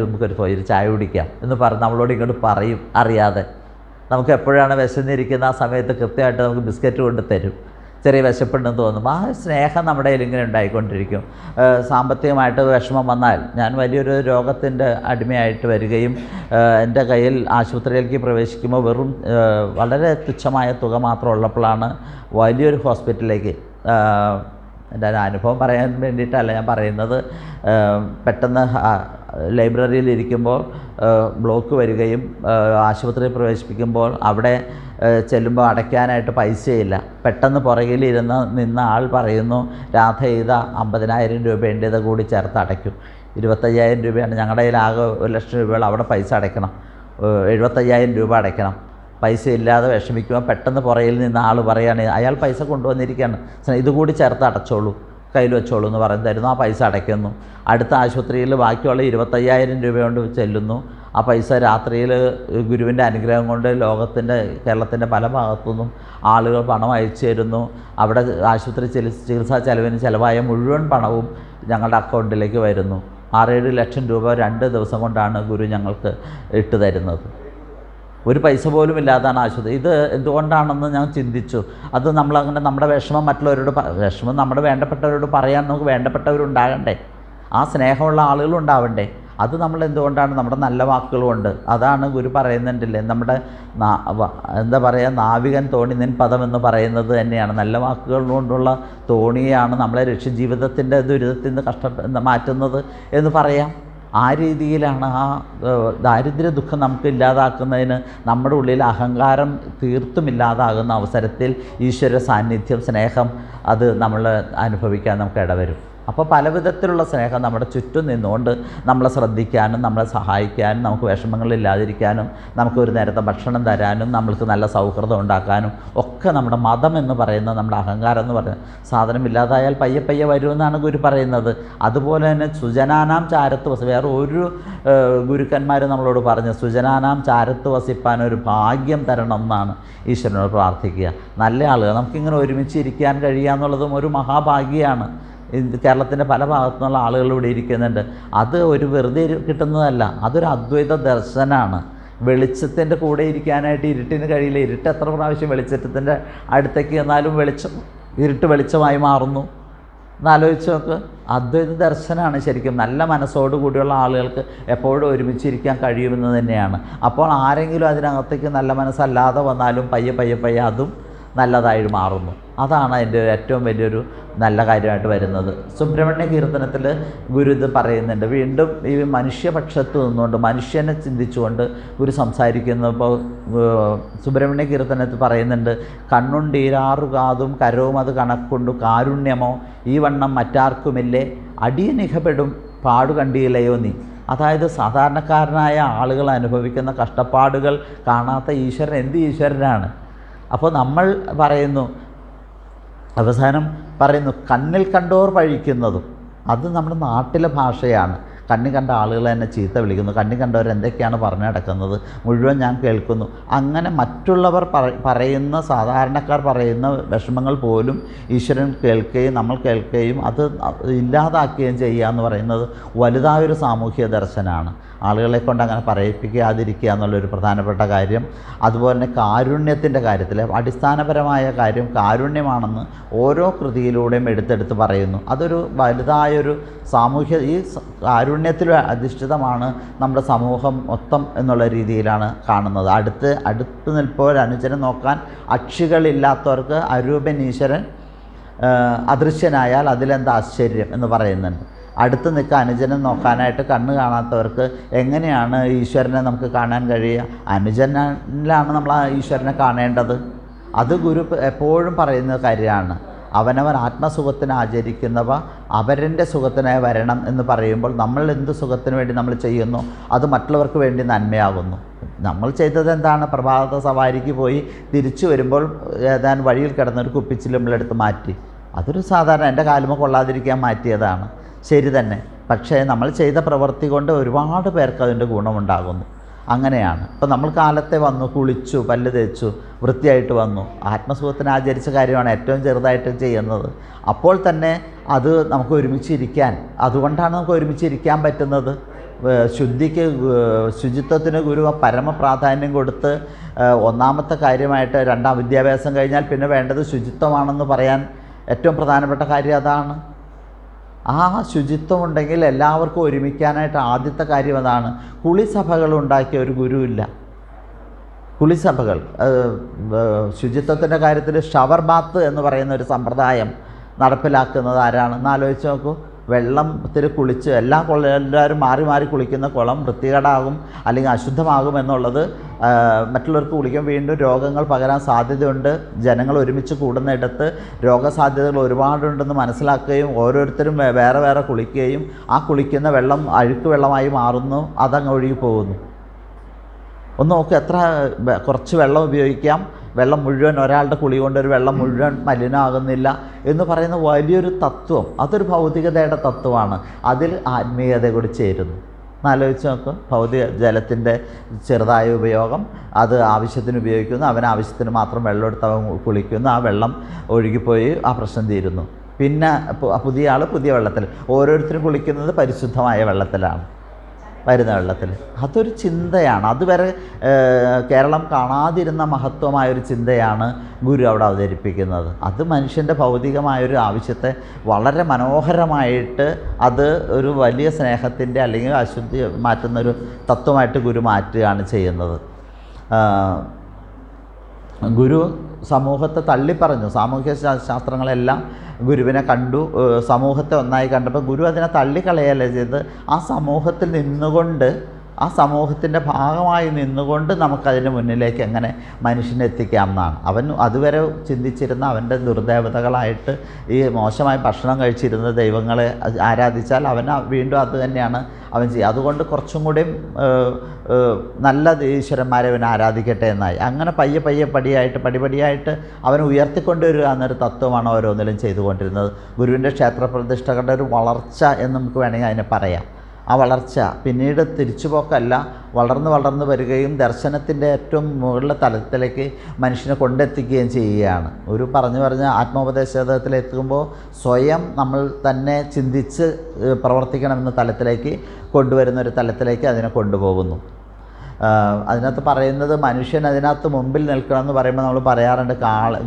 നമുക്കൊരു ചായ കുടിക്കാം എന്ന് പറഞ്ഞ് നമ്മളോട് ഇങ്ങോട്ട് പറയും അറിയാതെ. നമുക്ക് എപ്പോഴാണ് വിശന്നിരിക്കുന്ന ആ സമയത്ത് കൃത്യമായിട്ട് നമുക്ക് ബിസ്ക്കറ്റ് കൊണ്ട് തരും. ചെറിയ വിശപ്പുണ്ടെന്ന് തോന്നുമ്പോൾ ആ സ്നേഹം നമ്മുടെ കയ്യിൽ ഇങ്ങനെ ഉണ്ടായിക്കൊണ്ടിരിക്കും. സാമ്പത്തികമായിട്ട് വിഷമം വന്നാൽ, ഞാൻ വലിയൊരു രോഗത്തിൻ്റെ അടിമയായിട്ട് വരികയും എൻ്റെ കയ്യിൽ ആശുപത്രിയിലേക്ക് പ്രവേശിക്കുമ്പോൾ വെറും വളരെ തുച്ഛമായ തുക മാത്രം ഉള്ളപ്പോഴാണ് വലിയൊരു ഹോസ്പിറ്റലിലേക്ക്, എൻ്റെ അനുഭവം പറയാൻ വേണ്ടിയിട്ടല്ല ഞാൻ പറയുന്നത്, പെട്ടെന്ന് ലൈബ്രറിയിൽ ഇരിക്കുമ്പോൾ ബ്ലോക്ക് വരികയും ആശുപത്രിയിൽ പ്രവേശിപ്പിക്കുമ്പോൾ അവിടെ ചെല്ലുമ്പോൾ അടയ്ക്കാനായിട്ട് പൈസയില്ല. പെട്ടെന്ന് നിന്ന ആൾ പറയുന്നു, രാധ ചെയ്ത 50,000 രൂപയുണ്ട്, ഇത് കൂടി ചേർത്ത് അടയ്ക്കും. 25,000 രൂപയാണ് ഞങ്ങളുടെ കയ്യിൽ, ആകെ 1,00,000 രൂപയുള്ള അവിടെ പൈസ അടയ്ക്കണം, 75,000 രൂപ അടയ്ക്കണം. പൈസ ഇല്ലാതെ വിഷമിക്കുമ്പോൾ പെട്ടെന്ന് പുറകിൽ നിന്ന് ആൾ പറയുകയാണ്, അയാൾ പൈസ കൊണ്ടുവന്നിരിക്കുകയാണ്, ഇതുകൂടി ചേർത്ത് അടച്ചോളൂ, കയ്യിൽ വെച്ചോളൂ എന്ന് പറയുന്നതായിരുന്നു. ആ പൈസ അടയ്ക്കുന്നു. അടുത്ത ആശുപത്രിയിൽ ബാക്കിയുള്ള 25,000 രൂപ കൊണ്ട് ചെല്ലുന്നു. ആ പൈസ രാത്രിയിൽ ഗുരുവിൻ്റെ അനുഗ്രഹം കൊണ്ട് കേരളത്തിൻ്റെ പല ഭാഗത്തുനിന്നും ആളുകൾ പണം അയച്ചു തരുന്നു. അവിടെ ആശുപത്രി ചികിത്സാ ചെലവിന് ചിലവായ മുഴുവൻ പണവും ഞങ്ങളുടെ അക്കൗണ്ടിലേക്ക് വരുന്നു. 6-7 ലക്ഷം രൂപ 2 ദിവസം കൊണ്ടാണ് ഗുരു ഞങ്ങൾക്ക് ഇട്ട് തരുന്നത്. ഒരു പൈസ പോലും ഇല്ലാതാണ് ആശുപത്രി. ഇത് എന്തുകൊണ്ടാണെന്ന് ഞാൻ ചിന്തിച്ചു. അത് നമ്മളങ്ങനെ നമ്മുടെ വിഷമം വിഷമം നമ്മുടെ വേണ്ടപ്പെട്ടവരോട് പറയാൻ നമുക്ക് വേണ്ടപ്പെട്ടവരുണ്ടാകണ്ടേ, ആ സ്നേഹമുള്ള ആളുകളുണ്ടാവണ്ടേ. അത് നമ്മൾ എന്തുകൊണ്ടാണ് നമ്മുടെ നല്ല വാക്കുകളുണ്ട്. അതാണ് ഗുരു പറയുന്നുണ്ടല്ലേ, നമ്മുടെ എന്താ പറയുക, നാവികൻ തോണി നിൻ പദം എന്ന് പറയുന്നത് തന്നെയാണ്. നല്ല വാക്കുകൾ കൊണ്ടുള്ള തോണിയാണ് നമ്മളെ ജീവിതത്തിൻ്റെ ദുരിതത്തിൽ നിന്ന് മാറ്റുന്നത് എന്ന് പറയാം. ആ രീതിയിലാണ് ആ ദാരിദ്ര്യ ദുഃഖം നമുക്ക് ഇല്ലാതാക്കുന്നതിന് നമ്മുടെ ഉള്ളിൽ അഹങ്കാരം തീർത്തും ഇല്ലാതാകുന്ന അവസരത്തിൽ ഈശ്വര സാന്നിധ്യം, സ്നേഹം അത് നമ്മൾ അനുഭവിക്കാൻ നമുക്ക് ഇടവരും. അപ്പോൾ പല വിധത്തിലുള്ള സ്നേഹം നമ്മുടെ ചുറ്റും നിന്നുകൊണ്ട് നമ്മളെ ശ്രദ്ധിക്കാനും നമ്മളെ സഹായിക്കാനും നമുക്ക് വിഷമങ്ങളില്ലാതിരിക്കാനും നമുക്ക് ഒരു നേരത്തെ ഭക്ഷണം തരാനും നമ്മൾക്ക് നല്ല സൗഹൃദം ഉണ്ടാക്കാനും ഒക്കെ നമ്മുടെ മതം എന്ന് പറയുന്ന നമ്മുടെ അഹങ്കാരം എന്ന് പറയുന്ന സാധനം ഇല്ലാതായാൽ പയ്യെ പയ്യെ വരുമെന്നാണ് ഗുരു പറയുന്നത്. അതുപോലെ തന്നെ സുജനാനാം ചാരത്ത് വേറെ ഒരു ഗുരുക്കന്മാർ നമ്മളോട് പറഞ്ഞു, സുജനാനാം ചാരത്ത് വസിപ്പാൻ ഒരു ഭാഗ്യം തരണം എന്നാണ് ഈശ്വരനോട് പ്രാർത്ഥിക്കുക. നല്ല ആളുകൾ നമുക്കിങ്ങനെ ഒരുമിച്ച് ഇരിക്കാൻ കഴിയുക എന്നുള്ളതും ഒരു മഹാഭാഗ്യമാണ്. കേരളത്തിൻ്റെ പല ഭാഗത്തു നിന്നുള്ള ആളുകൾ ഇവിടെ ഇരിക്കുന്നുണ്ട്. അത് ഒരു വെറുതെ കിട്ടുന്നതല്ല, അതൊരു അദ്വൈത ദർശനമാണ്. വെളിച്ചത്തിൻ്റെ കൂടെ ഇരിക്കാനായിട്ട് ഇരുട്ടിന് കഴിയില്ല. ഇരുട്ട് എത്ര പ്രാവശ്യം വെളിച്ചത്തിൻ്റെ അടുത്തേക്ക് ചെന്നാലും ഇരുട്ട് വെളിച്ചമായി മാറുന്നു എന്നാലോചിച്ച് നോക്ക്. അദ്വൈത ദർശനമാണ് ശരിക്കും. നല്ല മനസ്സോടുകൂടിയുള്ള ആളുകൾക്ക് എപ്പോഴും ഒരുമിച്ചിരിക്കാൻ കഴിയുമെന്ന് തന്നെയാണ്. അപ്പോൾ ആരെങ്കിലും അതിനകത്തേക്ക് നല്ല മനസ്സല്ലാതെ വന്നാലും പയ്യെ പയ്യെ പയ്യെ അതും നല്ലതായി മാറുന്നു. അതാണ് അതിൻ്റെ ഏറ്റവും വലിയൊരു നല്ല കാര്യമായിട്ട് വരുന്നത്. സുബ്രഹ്മണ്യ കീർത്തനത്തിൽ ഗുരു ഇത് പറയുന്നുണ്ട്. വീണ്ടും ഈ മനുഷ്യപക്ഷത്ത് നിന്നുകൊണ്ട് മനുഷ്യനെ ചിന്തിച്ചുകൊണ്ട് ഗുരു സംസാരിക്കുന്നപ്പോൾ സുബ്രഹ്മണ്യ കീർത്തനത്തിൽ പറയുന്നുണ്ട്, കണ്ണുണ്ടീരാറു കാതും കരവും അത് കണക്കൊണ്ടു കാരുണ്യമോ ഈ വണ്ണം മറ്റാർക്കുമില്ലേ, അടിയനിഹപ്പെടും പാടു കണ്ടിയില്ലയോ നീ. അതായത് സാധാരണക്കാരനായ ആളുകൾ അനുഭവിക്കുന്ന കഷ്ടപ്പാടുകൾ കാണാത്ത ഈശ്വരൻ എന്ത് ഈശ്വരനാണ്. അപ്പോൾ നമ്മൾ പറയുന്നു, അവസാനം പറയുന്നു, കണ്ണിൽ കണ്ടോർ പഴിക്കുന്നതും. അത് നമ്മുടെ നാട്ടിലെ ഭാഷയാണ്. കണ്ണി കണ്ട ആളുകൾ തന്നെ ചീത്ത വിളിക്കുന്നു, കണ്ണി കണ്ടവർ എന്തൊക്കെയാണ് പറഞ്ഞു നടക്കുന്നത് മുഴുവൻ ഞാൻ കേൾക്കുന്നു. അങ്ങനെ മറ്റുള്ളവർ പറയുന്ന സാധാരണക്കാർ പറയുന്ന വിഷമങ്ങൾ പോലും ഈശ്വരൻ കേൾക്കുകയും നമ്മൾ കേൾക്കുകയും അത് ഇല്ലാതാക്കുകയും ചെയ്യുക എന്ന് പറയുന്നത് വലുതായൊരു സാമൂഹ്യ ദർശനമാണ്. ആളുകളെ കൊണ്ട് അങ്ങനെ പറയിപ്പിക്കാതിരിക്കുക എന്നുള്ളൊരു പ്രധാനപ്പെട്ട കാര്യം. അതുപോലെ തന്നെ കാരുണ്യത്തിൻ്റെ കാര്യത്തിൽ അടിസ്ഥാനപരമായ കാര്യം കാരുണ്യമാണെന്ന് ഓരോ കൃതിയിലൂടെയും എടുത്തെടുത്ത് പറയുന്നു. അതൊരു വലുതായൊരു സാമൂഹ്യ, ഈ കാരുണ്യത്തിൽ അധിഷ്ഠിതമാണ് നമ്മുടെ സമൂഹം മൊത്തം എന്നുള്ള രീതിയിലാണ് കാണുന്നത്. അടുത്ത് നിൽപ്പോൾ അനുചരം നോക്കാൻ അക്ഷികളില്ലാത്തവർക്ക് അരൂപൻ ഈശ്വരൻ അദൃശ്യനായാൽ അതിലെന്താ ആശ്ചര്യം എന്ന് പറയുന്നുണ്ട്. അടുത്ത് നിൽക്കുക അനുജനെ നോക്കാനായിട്ട് കണ്ണ് കാണാത്തവർക്ക് എങ്ങനെയാണ് ഈശ്വരനെ നമുക്ക് കാണാൻ കഴിയുക? അനുജനിലാണ് നമ്മൾ ആ ഈശ്വരനെ കാണേണ്ടത്. അത് ഗുരു എപ്പോഴും പറയുന്ന കാര്യമാണ്. അവനവൻ ആത്മസുഖത്തിന് ആചരിക്കുന്നവ അവരൻ്റെ സുഖത്തിനായി വരണം എന്ന് പറയുമ്പോൾ നമ്മൾ എന്ത് സുഖത്തിന് വേണ്ടി നമ്മൾ ചെയ്യുന്നു അത് മറ്റുള്ളവർക്ക് വേണ്ടി നന്മയാകുന്നു. നമ്മൾ ചെയ്തത് എന്താണ്? പ്രഭാത സവാരിക്ക് പോയി തിരിച്ചു വരുമ്പോൾ ഏതാനും വഴിയിൽ കിടന്നൊരു കുപ്പിച്ചിൽ നമ്മളെടുത്ത് മാറ്റി. അതൊരു സാധാരണ എൻ്റെ കാലുമ കൊള്ളാതിരിക്കാൻ മാറ്റിയതാണ്, ശരി തന്നെ. പക്ഷേ നമ്മൾ ചെയ്ത പ്രവൃത്തി കൊണ്ട് ഒരുപാട് പേർക്ക് അതിൻ്റെ ഗുണമുണ്ടാകുന്നു. അങ്ങനെയാണ്. ഇപ്പം നമ്മൾ കാലത്തെ വന്നു, കുളിച്ചു, പല്ല് തേച്ചു, വൃത്തിയായിട്ട് വന്നു, ആത്മസുഖത്തിന് ആചരിച്ച കാര്യമാണ് ഏറ്റവും ചെറുതായിട്ട് ചെയ്യുന്നത്. അപ്പോൾ തന്നെ അത് നമുക്ക് ഒരുമിച്ചിരിക്കാൻ, അതുകൊണ്ടാണ് നമുക്ക് ഒരുമിച്ചിരിക്കാൻ പറ്റുന്നത്. ശുചിത്വത്തിന് ഗുരു പരമപ്രാധാന്യം കൊടുത്ത് ഒന്നാമത്തെ കാര്യമായിട്ട്, രണ്ടാം വിദ്യാഭ്യാസം കഴിഞ്ഞാൽ പിന്നെ വേണ്ടത് ശുചിത്വമാണെന്ന് പറയാൻ ഏറ്റവും പ്രധാനപ്പെട്ട കാര്യം അതാണ്. ആ ശുചിത്വം ഉണ്ടെങ്കിൽ എല്ലാവർക്കും ഒരുമിക്കാനായിട്ട് ആദ്യത്തെ കാര്യം അതാണ്. കുളിസഭകൾ ഉണ്ടാക്കിയ ഒരു ഗുരുവില്ല. കുളിസഭകൾ, ശുചിത്വത്തിൻ്റെ കാര്യത്തിൽ ഷവർ ബാത്ത് എന്ന് പറയുന്ന ഒരു സമ്പ്രദായം നടപ്പിലാക്കുന്നത് ആരാണെന്ന് ആലോചിച്ച് നോക്കൂ. വെള്ളത്തിൽ കുളിച്ച് എല്ലാവരും മാറി മാറി കുളിക്കുന്ന കുളം വൃത്തികേടാകും അല്ലെങ്കിൽ അശുദ്ധമാകും എന്നുള്ളത് മറ്റുള്ളവർക്ക് കുളിക്കുമ്പോൾ വീണ്ടും രോഗങ്ങൾ പകരാൻ സാധ്യതയുണ്ട്. ജനങ്ങൾ ഒരുമിച്ച് കൂടുന്നിടത്ത് രോഗസാധ്യതകൾ ഒരുപാടുണ്ടെന്ന് മനസ്സിലാക്കുകയും ഓരോരുത്തരും വേറെ വേറെ കുളിക്കുകയും ആ കുളിക്കുന്ന വെള്ളം അഴുക്ക് വെള്ളമായി മാറുന്നു, അതങ്ങ് ഒഴുകി പോകുന്നു. ഒന്ന് നോക്ക്, എത്ര കുറച്ച് വെള്ളം ഉപയോഗിക്കാം, വെള്ളം മുഴുവൻ ഒരാളുടെ കുളി കൊണ്ടൊരു വെള്ളം മുഴുവൻ മലിനമാകുന്നില്ല എന്ന് പറയുന്ന വലിയൊരു തത്വം, അതൊരു ഭൗതികതയുടെ തത്വമാണ്. അതിൽ ആത്മീയത കൂടി ചേരുന്നു. എന്നാലോചിച്ച് നോക്കും, ഭൗതിക ജലത്തിൻ്റെ ചെറുതായ ഉപയോഗം, അത് ആവശ്യത്തിന് ഉപയോഗിക്കുന്നു, അവൻ ആവശ്യത്തിന് മാത്രം വെള്ളം എടുത്ത് അവൻ കുളിക്കുന്നു, ആ വെള്ളം ഒഴുകിപ്പോയി ആ പ്രശ്നം തീരുന്നു. പിന്നെ പുതിയ ആൾ പുതിയ വെള്ളത്തിൽ, ഓരോരുത്തരും കുളിക്കുന്നത് പരിശുദ്ധമായ വെള്ളത്തിലാണ്, വരുന്ന വെള്ളത്തിൽ. അതൊരു ചിന്തയാണ്. അതുവരെ കേരളം കാണാതിരുന്ന മഹത്വമായൊരു ചിന്തയാണ് ഗുരു അവിടെ അവതരിപ്പിക്കുന്നത്. അത് മനുഷ്യൻ്റെ ഭൗതികമായൊരു ആവശ്യത്തെ വളരെ മനോഹരമായിട്ട് അത് ഒരു വലിയ സ്നേഹത്തിൻ്റെ അല്ലെങ്കിൽ അശുദ്ധി മാറ്റുന്നൊരു തത്വമായിട്ട് ഗുരു മാറ്റുകയാണ് ചെയ്യുന്നത്. ഗുരു സമൂഹത്തെ തള്ളിപ്പറഞ്ഞു. സാമൂഹ്യ ശാസ്ത്രങ്ങളെല്ലാം ഗുരുവിനെ കണ്ടു, സമൂഹത്തെ ഒന്നായി കണ്ടപ്പോൾ ഗുരു അതിനെ തള്ളിക്കളയല്ലേ ചെയ്ത് ആ സമൂഹത്തിൽ നിന്നുകൊണ്ട്, ആ സമൂഹത്തിൻ്റെ ഭാഗമായി നിന്നുകൊണ്ട് നമുക്കതിന് മുന്നിലേക്ക് എങ്ങനെ മനുഷ്യനെ എത്തിക്കാം എന്നാണ്. അവൻ അതുവരെ ചിന്തിച്ചിരുന്ന അവൻ്റെ ദുർദേവതകളായിട്ട് ഈ മോശമായി ഭക്ഷണം കഴിച്ചിരുന്ന ദൈവങ്ങളെ ആരാധിച്ചാൽ അവൻ വീണ്ടും അത് തന്നെയാണ് അവൻ ചെയ്യുക. അതുകൊണ്ട് കുറച്ചും കൂടിയും നല്ല ഈശ്വരന്മാരെ അവൻ ആരാധിക്കട്ടെ എന്നായി. അങ്ങനെ പടിപടിയായിട്ട് അവൻ ഉയർത്തിക്കൊണ്ടുവരിക എന്നൊരു തത്വമാണ് ഓരോന്നിലും ചെയ്തുകൊണ്ടിരുന്നത്. ഗുരുവിൻ്റെ ക്ഷേത്രപ്രതിഷ്ഠകളുടെ ഒരു വളർച്ച എന്ന് നമുക്ക് വേണമെങ്കിൽ അതിനെ പറയാം. ആ വളർച്ച പിന്നീട് തിരിച്ചുപോക്കല്ല, വളർന്ന് വരികയും ദർശനത്തിൻ്റെ ഏറ്റവും മുകളിലെ തലത്തിലേക്ക് മനുഷ്യനെ കൊണ്ടെത്തിക്കുകയും ചെയ്യുകയാണ്. ഒരു പറഞ്ഞ് ആത്മോപദേശത്തിലെത്തുമ്പോൾ സ്വയം നമ്മൾ തന്നെ ചിന്തിച്ച് പ്രവർത്തിക്കണമെന്ന തലത്തിലേക്ക് കൊണ്ടുവരുന്നൊരു തലത്തിലേക്ക് അതിനെ കൊണ്ടുപോകുന്നു. അതിനകത്ത് പറയുന്നത് മനുഷ്യൻ അതിനകത്ത് മുമ്പിൽ നിൽക്കണമെന്ന് പറയുമ്പോൾ നമ്മൾ പറയാറുണ്ട്,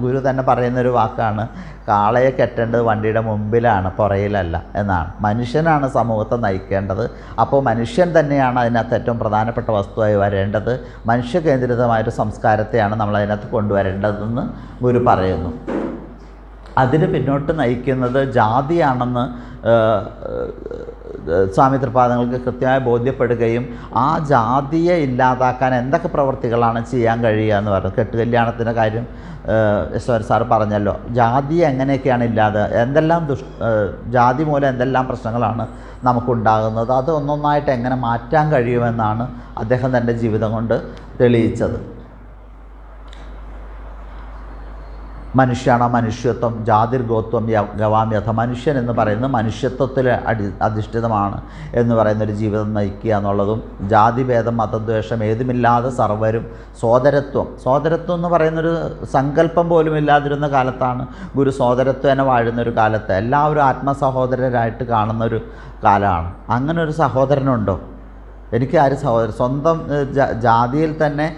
ഗുരു തന്നെ പറയുന്നൊരു വാക്കാണ്, കാളയെ കെട്ടേണ്ടത് വണ്ടിയുടെ മുമ്പിലാണ്, പുറയിലല്ല എന്നാണ്. മനുഷ്യനാണ് സമൂഹത്തെ നയിക്കേണ്ടത്. അപ്പോൾ മനുഷ്യൻ തന്നെയാണ് അതിനകത്ത് ഏറ്റവും പ്രധാനപ്പെട്ട വസ്തുവായി വരേണ്ടത്. മനുഷ്യകേന്ദ്രിതമായൊരു സംസ്കാരത്തെയാണ് നമ്മൾ അതിനകത്ത് കൊണ്ടുവരേണ്ടതെന്ന് ഗുരു പറയുന്നു. അതിന് പിന്നോട്ട് നയിക്കുന്നത് ജാതിയാണെന്ന് സ്വാമി തൃപാദങ്ങൾക്ക് കൃത്യമായി ബോധ്യപ്പെടുകയും ആ ജാതിയെ ഇല്ലാതാക്കാൻ എന്തൊക്കെ പ്രവൃത്തികളാണ് ചെയ്യാൻ കഴിയുക എന്ന് പറഞ്ഞു. കെട്ടുകല്യാണത്തിൻ്റെ കാര്യം യശ്വർ സാർ പറഞ്ഞല്ലോ. ജാതിയെ എങ്ങനെയൊക്കെയാണ് എന്തെല്ലാം ജാതി മൂലം എന്തെല്ലാം പ്രശ്നങ്ങളാണ് നമുക്കുണ്ടാകുന്നത്, അത് ഒന്നൊന്നായിട്ട് എങ്ങനെ മാറ്റാൻ കഴിയുമെന്നാണ് അദ്ദേഹം തൻ്റെ ജീവിതം കൊണ്ട് തെളിയിച്ചത്. മനുഷ്യാണ മനുഷ്യത്വം ജാതിർഗോത്വം ഗവാമ്യഥ. മനുഷ്യൻ എന്ന് പറയുന്നത് മനുഷ്യത്വത്തിൽ അധിഷ്ഠിതമാണ് എന്ന് പറയുന്നൊരു ജീവിതം നയിക്കുക എന്നുള്ളതും, ജാതിഭേദം മതദ്വേഷം ഏതുമില്ലാതെ സർവ്വരും സോദരത്വം എന്ന് പറയുന്നൊരു സങ്കല്പം പോലും ഇല്ലാതിരുന്ന കാലത്താണ് ഗുരു സോദരത്വനെ വാഴുന്നൊരു കാലത്ത് എല്ലാവരും ആത്മസഹോദരരായിട്ട് കാണുന്നൊരു കാലമാണ്. അങ്ങനെ ഒരു സഹോദരനുണ്ടോ? എനിക്ക് ആരും സഹോദരൻ, സ്വന്തം ജാതിയിൽ തന്നെ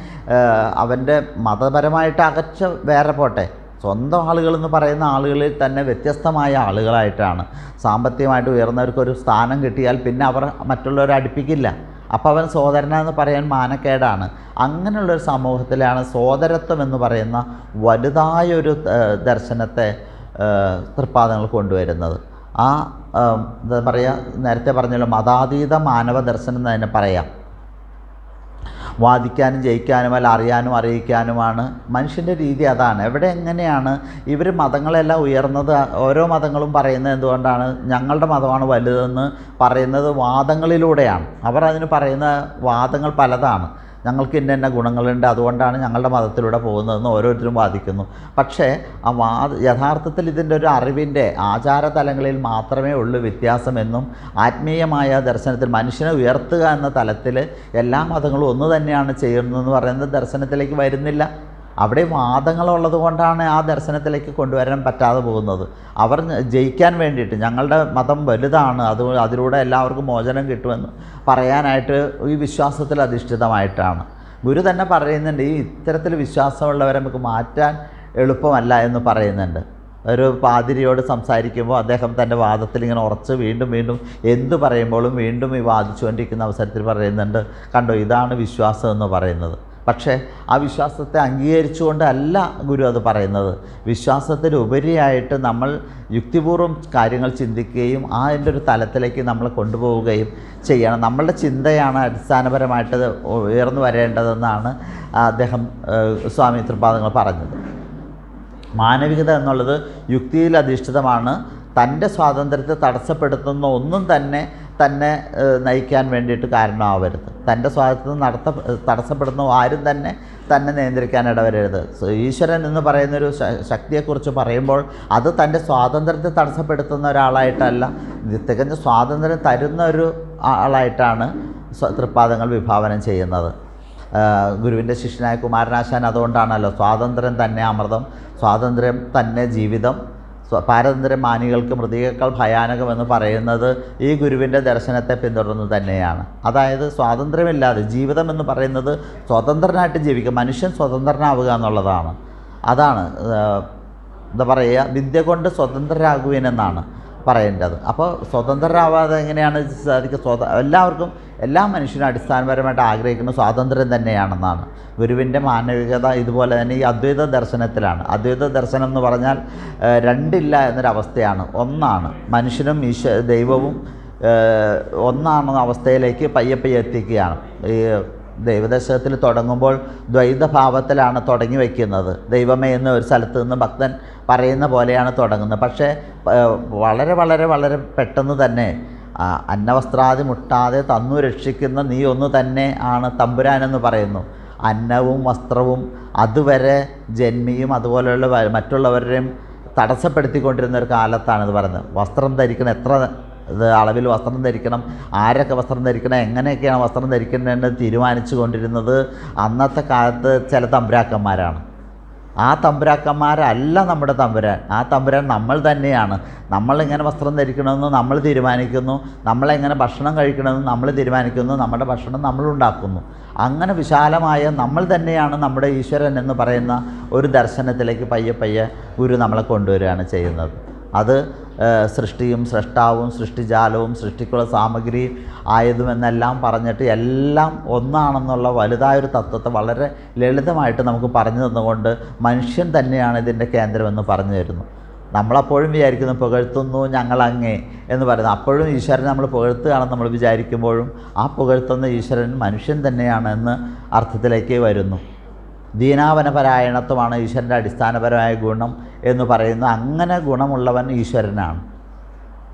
അവൻ്റെ മതപരമായിട്ട് അകച്ച വേറെ പോട്ടെ, സ്വന്തം ആളുകളെന്ന് പറയുന്ന ആളുകളിൽ തന്നെ വ്യത്യസ്തമായ ആളുകളായിട്ടാണ്. സാമ്പത്തികമായിട്ട് ഉയർന്നവർക്കൊരു സ്ഥാനം കിട്ടിയാൽ പിന്നെ അവർ മറ്റുള്ളവരെ അടുപ്പിക്കില്ല. അപ്പോൾ അവൻ സോദരനെന്ന് പറയാൻ മാനക്കേടാണ്. അങ്ങനെയുള്ളൊരു സമൂഹത്തിലാണ് സോദരത്വം എന്ന് പറയുന്ന വലുതായൊരു ദർശനത്തെ തൃപ്പാദങ്ങൾ കൊണ്ടുവരുന്നത്. ആ എന്താ പറയുക, നേരത്തെ പറഞ്ഞല്ലോ മതാതീത മാനവ ദർശനം എന്ന് തന്നെ പറയാം. വാദിക്കാനും ജയിക്കാനും അല്ല അറിയാനും അറിയിക്കാനുമാണ് മനുഷ്യൻ്റെ രീതി. അതാണ് എവിടെ എങ്ങനെയാണ് ഇവർ മതങ്ങളെല്ലാം ഉയർന്നത്. ഓരോ മതങ്ങളും പറയുന്നത് എന്തുകൊണ്ടാണ് ഞങ്ങളുടെ മതമാണ് വലുതെന്ന് പറയുന്നത് വാദങ്ങളിലൂടെയാണ്. അവർ അതിന് പറയുന്ന വാദങ്ങൾ പലതാണ്. ഞങ്ങൾക്ക് ഇന്ന ഗുണങ്ങളുണ്ട്, അതുകൊണ്ടാണ് ഞങ്ങളുടെ മതത്തിലൂടെ പോകുന്നതെന്ന് ഓരോരുത്തരും വാദിക്കുന്നു. പക്ഷേ യഥാർത്ഥത്തിൽ ഇതിൻ്റെ ഒരു അറിവിൻ്റെ ആചാരതലങ്ങളിൽ മാത്രമേ ഉള്ളൂ വ്യത്യാസമെന്നും ആത്മീയമായ ദർശനത്തിൽ മനുഷ്യനെ ഉയർത്തുക എന്ന തലത്തിൽ എല്ലാ മതങ്ങളും ഒന്ന് തന്നെയാണ് ചെയ്യുന്നതെന്ന് പറയുന്നത് ദർശനത്തിലേക്ക് വരുന്നില്ല. അവിടെ വാദങ്ങളുള്ളത് കൊണ്ടാണ് ആ ദർശനത്തിലേക്ക് കൊണ്ടുവരാൻ പറ്റാതെ പോകുന്നത്. അവർ ജയിക്കാൻ വേണ്ടിയിട്ട് ഞങ്ങളുടെ മതം വലുതാണ്, അതിലൂടെ എല്ലാവർക്കും മോചനം കിട്ടുമെന്ന് പറയാനായിട്ട് ഈ വിശ്വാസത്തിൽ അധിഷ്ഠിതമായിട്ടാണ്. ഗുരു തന്നെ പറയുന്നുണ്ട്, ഈ ഇത്തരത്തിൽ വിശ്വാസമുള്ളവരെ നമുക്ക് മാറ്റാൻ എളുപ്പമല്ല എന്ന് പറയുന്നുണ്ട്. ഒരു പാതിരിയോട് സംസാരിക്കുമ്പോൾ അദ്ദേഹം തൻ്റെ വാദത്തിൽ ഇങ്ങനെ ഉറച്ച് വീണ്ടും എന്തു പറയുമ്പോഴും വീണ്ടും ഈ വാദിച്ചുകൊണ്ടിരിക്കുന്ന അവസരത്തിൽ പറയുന്നുണ്ട്, കണ്ടോ ഇതാണ് വിശ്വാസം എന്ന് പറയുന്നത്. പക്ഷേ ആ വിശ്വാസത്തെ അംഗീകരിച്ചുകൊണ്ടല്ല ഗുരു അത് പറയുന്നത്. വിശ്വാസത്തിനുപരിയായിട്ട് നമ്മൾ യുക്തിപൂർവ്വം കാര്യങ്ങൾ ചിന്തിക്കുകയും അതിൻ്റെ ഒരു തലത്തിലേക്ക് നമ്മൾ കൊണ്ടുപോവുകയും ചെയ്യണം. നമ്മളുടെ ചിന്തയാണ് അടിസ്ഥാനപരമായിട്ട് ഉയർന്നു വരേണ്ടതെന്നാണ് അദ്ദേഹം സ്വാമി തൃപ്പാദങ്ങൾ പറഞ്ഞത്. മാനവികത എന്നുള്ളത് യുക്തിയിൽ അധിഷ്ഠിതമാണ്. തൻ്റെ സ്വാതന്ത്ര്യത്തെ തടസ്സപ്പെടുത്തുന്ന ഒന്നും തന്നെ നയിക്കാൻ വേണ്ടിയിട്ട് കാരണമാവരുത്. തൻ്റെ സ്വാതന്ത്ര്യം തടസ്സപ്പെടുന്ന ആരും തന്നെ നിയന്ത്രിക്കാൻ ഇടവരരുത്. ഈശ്വരൻ എന്ന് പറയുന്നൊരു ശക്തിയെക്കുറിച്ച് പറയുമ്പോൾ അത് തൻ്റെ സ്വാതന്ത്ര്യത്തെ തടസ്സപ്പെടുത്തുന്ന ഒരാളായിട്ടല്ല, തികഞ്ഞ സ്വാതന്ത്ര്യം തരുന്ന ഒരു ആളായിട്ടാണ് തൃപ്പാദങ്ങൾ വിഭാവനം ചെയ്യുന്നത്. ഗുരുവിൻ്റെ ശിഷ്യനായ കുമാരനാശാൻ അതുകൊണ്ടാണല്ലോ സ്വാതന്ത്ര്യം തന്നെ അമൃതം, സ്വാതന്ത്ര്യം തന്നെ ജീവിതം, പാരതന്ത്ര്യം മാനികൾക്ക് മൃതിയേക്കാൾ ഭയാനകമെന്ന് പറയുന്നത് ഈ ഗുരുവിൻ്റെ ദർശനത്തെ പിന്തുടർന്ന് തന്നെയാണ്. അതായത് സ്വാതന്ത്ര്യമില്ലാതെ ജീവിതം എന്ന് പറയുന്നത് സ്വതന്ത്രനായിട്ട് ജീവിക്കുക, മനുഷ്യൻ സ്വതന്ത്രനാവുക എന്നുള്ളതാണ്. അതാണ് എന്താ പറയുക, വിദ്യ കൊണ്ട് സ്വതന്ത്രരാകുവിനെന്നാണ് പറയേണ്ടത്. അപ്പോൾ സ്വതന്ത്രരാവാതെ എങ്ങനെയാണ് സാധിക്കുക? എല്ലാ മനുഷ്യനും അടിസ്ഥാനപരമായിട്ട് ആഗ്രഹിക്കുന്ന സ്വാതന്ത്ര്യം തന്നെയാണെന്നാണ് ഗുരുവിൻ്റെ മാനവികത. ഇതുപോലെ തന്നെ ഈ അദ്വൈത ദർശനത്തിലാണ്. അദ്വൈത ദർശനം എന്ന് പറഞ്ഞാൽ രണ്ടില്ല എന്നൊരവസ്ഥയാണ്. ഒന്നാണ്, മനുഷ്യനും ദൈവവും ഒന്നാണെന്ന അവസ്ഥയിലേക്ക് പയ്യെ എത്തിക്കുകയാണ്. ഈ ദൈവദർശനത്തിൽ തുടങ്ങുമ്പോൾ ദ്വൈതഭാവത്തിലാണ് തുടങ്ങി വയ്ക്കുന്നത്. ദൈവമേ എന്ന് ഒരു സ്ഥലത്ത് നിന്ന് ഭക്തൻ പറയുന്ന പോലെയാണ് തുടങ്ങുന്നത്. പക്ഷേ വളരെ വളരെ വളരെ പെട്ടെന്ന് തന്നെ അന്നവസ്ത്രാദി മുട്ടാതെ തന്നു രക്ഷിക്കുന്ന നീ ഒന്ന് തന്നെ ആണ് തമ്പുരാനെന്ന് പറയുന്നു. അന്നവും വസ്ത്രവും അതുവരെ ജന്മിയും അതുപോലെയുള്ള മറ്റുള്ളവരെയും തടസ്സപ്പെടുത്തിക്കൊണ്ടിരുന്ന ഒരു കാലത്താണിത് പറയുന്നത്. വസ്ത്രം ധരിക്കണം, എത്ര അളവിൽ വസ്ത്രം ധരിക്കണം, ആരൊക്കെ വസ്ത്രം ധരിക്കണം, എങ്ങനെയൊക്കെയാണ് വസ്ത്രം ധരിക്കേണ്ടതെന്ന് തീരുമാനിച്ചു കൊണ്ടിരുന്നത് അന്നത്തെ കാലത്ത് ചില തമ്പുരാക്കന്മാരാണ്. ആ തമ്പുരാക്കന്മാരല്ല നമ്മുടെ തമ്പുരാൻ. ആ തമ്പുരാൻ നമ്മൾ തന്നെയാണ്. നമ്മളിങ്ങനെ വസ്ത്രം ധരിക്കണമെന്ന് നമ്മൾ തീരുമാനിക്കുന്നു, നമ്മളെങ്ങനെ ഭക്ഷണം കഴിക്കണമെന്ന് നമ്മൾ തീരുമാനിക്കുന്നു, നമ്മുടെ ഭക്ഷണം നമ്മളുണ്ടാക്കുന്നു. അങ്ങനെ വിശാലമായ നമ്മൾ തന്നെയാണ് നമ്മുടെ ഈശ്വരൻ എന്ന് പറയുന്ന ഒരു ദർശനത്തിലേക്ക് പയ്യെ ഗുരു നമ്മളെ കൊണ്ടുവരികയാണ് ചെയ്യുന്നത്. അത് സൃഷ്ടിയും സൃഷ്ടാവും സൃഷ്ടിജാലവും സൃഷ്ടിക്കുള്ള സാമഗ്രി ആയതുമെന്നെല്ലാം പറഞ്ഞിട്ട് എല്ലാം ഒന്നാണെന്നുള്ള വലുതായൊരു തത്വത്തെ വളരെ ലളിതമായിട്ട് നമുക്ക് പറഞ്ഞു തന്നുകൊണ്ട് മനുഷ്യൻ തന്നെയാണ് ഇതിൻ്റെ കേന്ദ്രമെന്ന് പറഞ്ഞു തരുന്നു. നമ്മളപ്പോഴും വിചാരിക്കുന്നു പുകഴ്ത്തുന്നു ഞങ്ങളങ്ങേ എന്ന് പറയുന്നത്. അപ്പോഴും ഈശ്വരൻ നമ്മൾ പുകഴ്ത്തുകയാണെന്ന് നമ്മൾ വിചാരിക്കുമ്പോഴും ആ പുകഴ്ത്തുന്ന ഈശ്വരൻ മനുഷ്യൻ തന്നെയാണ് എന്ന് അർത്ഥത്തിലേക്ക് വരുന്നു. ദീനാവനപരായണത്വമാണ് ഈശ്വരൻ്റെ അടിസ്ഥാനപരമായ ഗുണം എന്ന് പറയുന്നു. അങ്ങനെ ഗുണമുള്ളവൻ ഈശ്വരനാണ്.